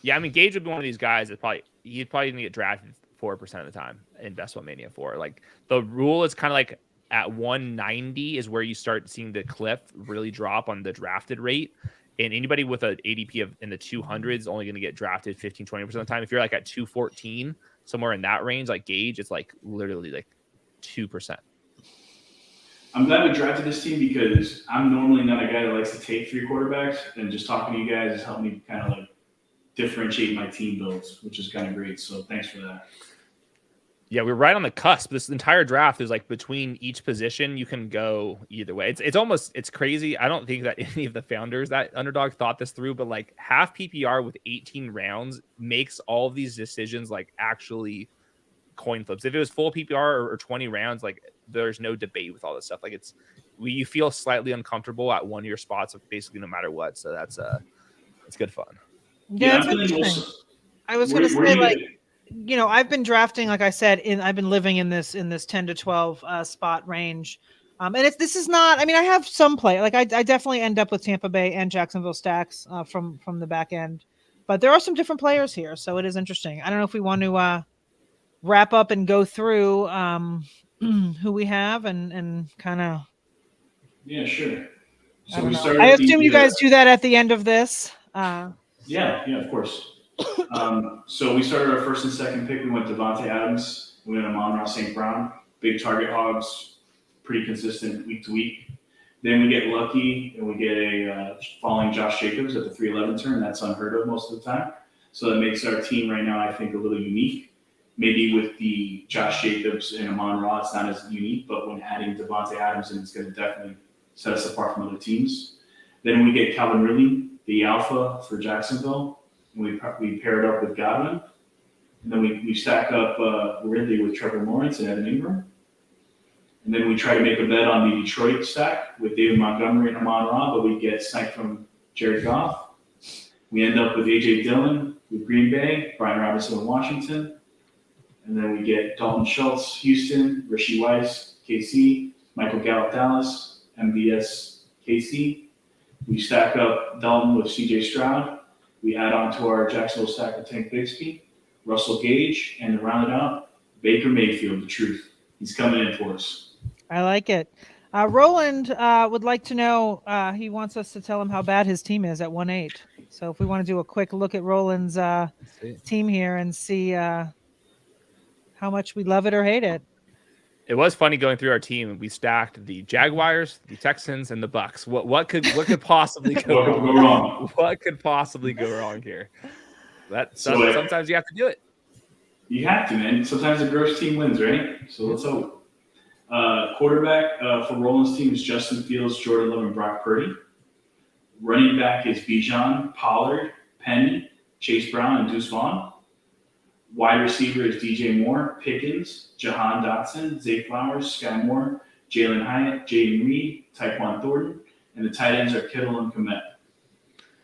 Speaker 2: Yeah, I mean, Gage would be one of these guys that he'd probably get drafted 4% of the time in Best Ball Mania 4. Like the rule is kind of like at 190 is where you start seeing the cliff really drop on the drafted rate. And anybody with an ADP in the 200s is only going to get drafted 15-20% of the time. If you're like at 214, somewhere in that range, like Gage, it's like literally like 2%.
Speaker 3: I'm glad we drafted this team because I'm normally not a guy that likes to take 3 quarterbacks, and just talking to you guys has helped me kind of like differentiate my team builds, which is kind of great. So thanks for that.
Speaker 2: Yeah, we're right on the cusp. This entire draft is like between each position. You can go either way. It's crazy. I don't think that any of the founders that Underdog thought this through, but like half PPR with 18 rounds makes all of these decisions like actually coin flips. If it was full PPR or 20 rounds, like there's no debate with all this stuff. Like you feel slightly uncomfortable at one of your spots, basically no matter what. So that's it's good fun.
Speaker 1: Yeah, I was going to say like. You know, I've been drafting, like I said, I've been living in this 10 to 12 spot range. And this is not, I mean, I have some play, like I definitely end up with Tampa Bay and Jacksonville stacks from the back end, but there are some different players here. So it is interesting. I don't know if we want to wrap up and go through who we have and kind of.
Speaker 3: Yeah, sure. So
Speaker 1: I assume you guys do that at the end of this.
Speaker 3: Yeah, of course. So we started our first and second pick. We went Devontae Adams. We went Amon-Ra St. Brown. Big target hogs, pretty consistent week to week. Then we get lucky and we get a falling Josh Jacobs at the 311 turn. That's unheard of most of the time. So that makes our team right now, I think, a little unique. Maybe with the Josh Jacobs and Amon-Ra, it's not as unique, but when adding Devontae Adams, it's going to definitely set us apart from other teams. Then we get Calvin Ridley, the alpha for Jacksonville. We paired up with Godwin, and then we stack up Ridley with Trevor Lawrence and Evan Ingram. And then we try to make a bet on the Detroit stack with David Montgomery and Amon-Ra, but we get sniped from Jared Goff. We end up with A.J. Dillon with Green Bay, Brian Robinson with Washington. And then we get Dalton Schultz, Houston, Rashee Weiss, KC, Michael Gallup, Dallas, MVS, KC. We stack up Dalton with C.J. Stroud. We add on to our Jacksonville stack with Tank Bigsby, Russell Gage, and to round it out, Baker Mayfield, the truth. He's coming in for us.
Speaker 1: I like it. Roland would like to know, he wants us to tell him how bad his team is at 1-8. So if we want to do a quick look at Roland's team here and see how much we love it or hate it.
Speaker 2: It was funny going through our team. We stacked the Jaguars, the Texans, and the Bucks. What could possibly go wrong? What could possibly go wrong here? Sometimes you have to do it.
Speaker 3: You have to, man. Sometimes the gross team wins, right? So let's hope. Quarterback for Roland's team is Justin Fields, Jordan Love, and Brock Purdy. Running back is Bijan, Pollard, Penny, Chase Brown, and Deuce Vaughn. Wide receiver is DJ Moore, Pickens, Jahan Dotson, Zay Flowers, Sky Moore, Jalen Hyatt, Jaden Reed, Tyquan Thornton, and the tight ends are Kittle and Kmet.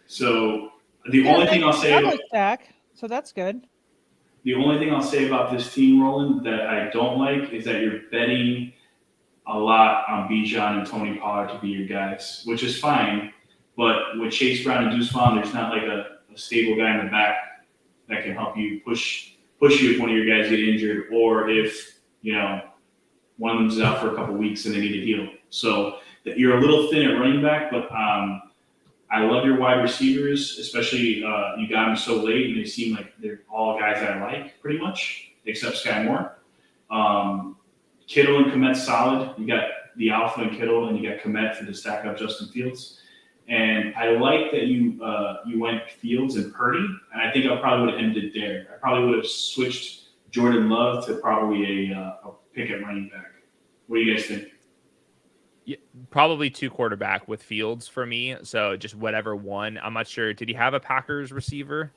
Speaker 3: So the only thing I'll say
Speaker 1: stack, so that's good.
Speaker 3: The only thing I'll say about this team, Roland, that I don't like is that you're betting a lot on Bijan and Tony Pollard to be your guys, which is fine. But with Chase Brown and Deuce Vaughn, there's not like a stable guy in the back that can help you push you if one of your guys get injured, or if one of them's out for a couple weeks and they need to heal. So you're a little thin at running back, but I love your wide receivers, especially you got them so late, and they seem like they're all guys that I like pretty much, except Sky Moore. Kittle and Kmet solid. You got the alpha in Kittle, and you got Kmet for the stack up Justin Fields. And I like that you went Fields and Purdy, and I think I probably would have ended there. I probably would have switched Jordan Love to probably a pick at running back. What do you guys think?
Speaker 2: Yeah, probably 2 quarterback with Fields for me. So just whatever one. I'm not sure. Did he have a Packers receiver?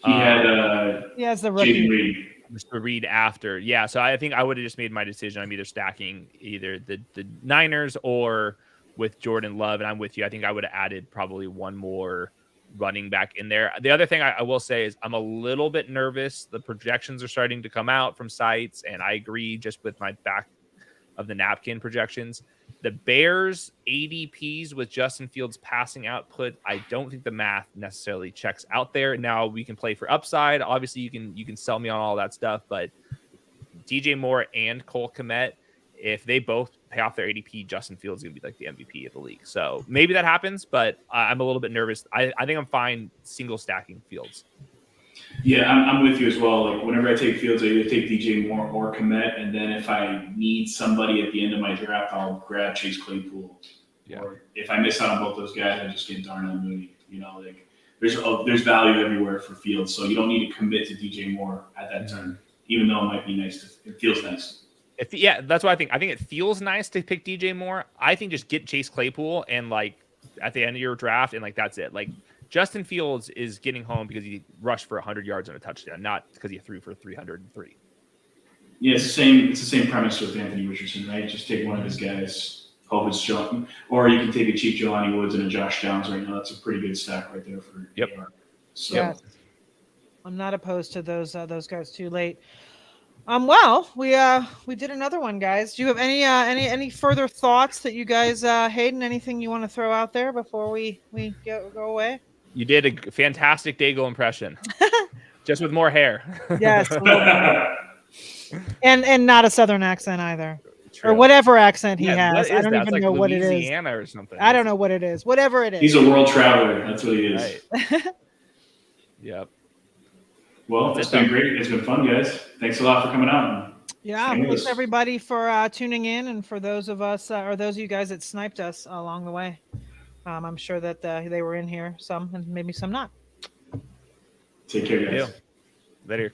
Speaker 3: He has
Speaker 1: the rookie.
Speaker 3: Reed.
Speaker 2: Mr. Reed after. Yeah, so I think I would have just made my decision. I'm either stacking either the Niners or with Jordan Love, and I'm with you. I think I would have added probably one more running back in there. The other thing I will say is I'm a little bit nervous. The projections are starting to come out from sites, and I agree just with my back of the napkin projections. The Bears ADPs with Justin Fields passing output, I don't think the math necessarily checks out there. Now we can play for upside. Obviously, you can sell me on all that stuff, but DJ Moore and Cole Kmet, if they both pay off their ADP, Justin Fields is going to be like the MVP of the league. So maybe that happens, but I'm a little bit nervous. I think I'm fine single stacking Fields.
Speaker 3: Yeah, I'm with you as well. Like whenever I take Fields, I either take DJ Moore or Kmet, and then if I need somebody at the end of my draft, I'll grab Chase Claypool.
Speaker 2: Yeah.
Speaker 3: Or if I miss out on both those guys, I just get Darnell Mooney. There's value everywhere for Fields, so you don't need to commit to DJ Moore at that time, even though it might be nice. It feels nice.
Speaker 2: That's what I think. I think it feels nice to pick DJ Moore. I think just get Chase Claypool and at the end of your draft, and that's it. Justin Fields is getting home because he rushed for 100 yards and a touchdown, not because he threw for 303.
Speaker 3: Yeah, it's the same premise with Anthony Richardson, right? Just take one of his guys, hope it's John, or you can take a cheap Jelani Woods and a Josh Downs right now. That's a pretty good stack right there for AR. So
Speaker 1: yeah. I'm not opposed to those guys too late. Well, we did another one, guys. Do you have any further thoughts that you guys, Hayden, anything you want to throw out there before we go away?
Speaker 2: You did a fantastic Dago impression, just with more hair.
Speaker 1: Yes, a little bit. and not a Southern accent either.
Speaker 2: True.
Speaker 1: Or whatever accent he has. I don't
Speaker 2: that?
Speaker 1: even know what it is.
Speaker 2: Louisiana or something.
Speaker 1: I don't know what it is. Whatever it is.
Speaker 3: He's a world traveler. That's what he is.
Speaker 2: Right. Yep.
Speaker 3: Well, it's been great. It's been fun, guys. Thanks a lot for coming out.
Speaker 1: Yeah, thanks everybody for tuning in, and for those of us or those of you guys that sniped us along the way. I'm sure that they were in here, some and maybe some not.
Speaker 3: Take care, guys.
Speaker 2: Later.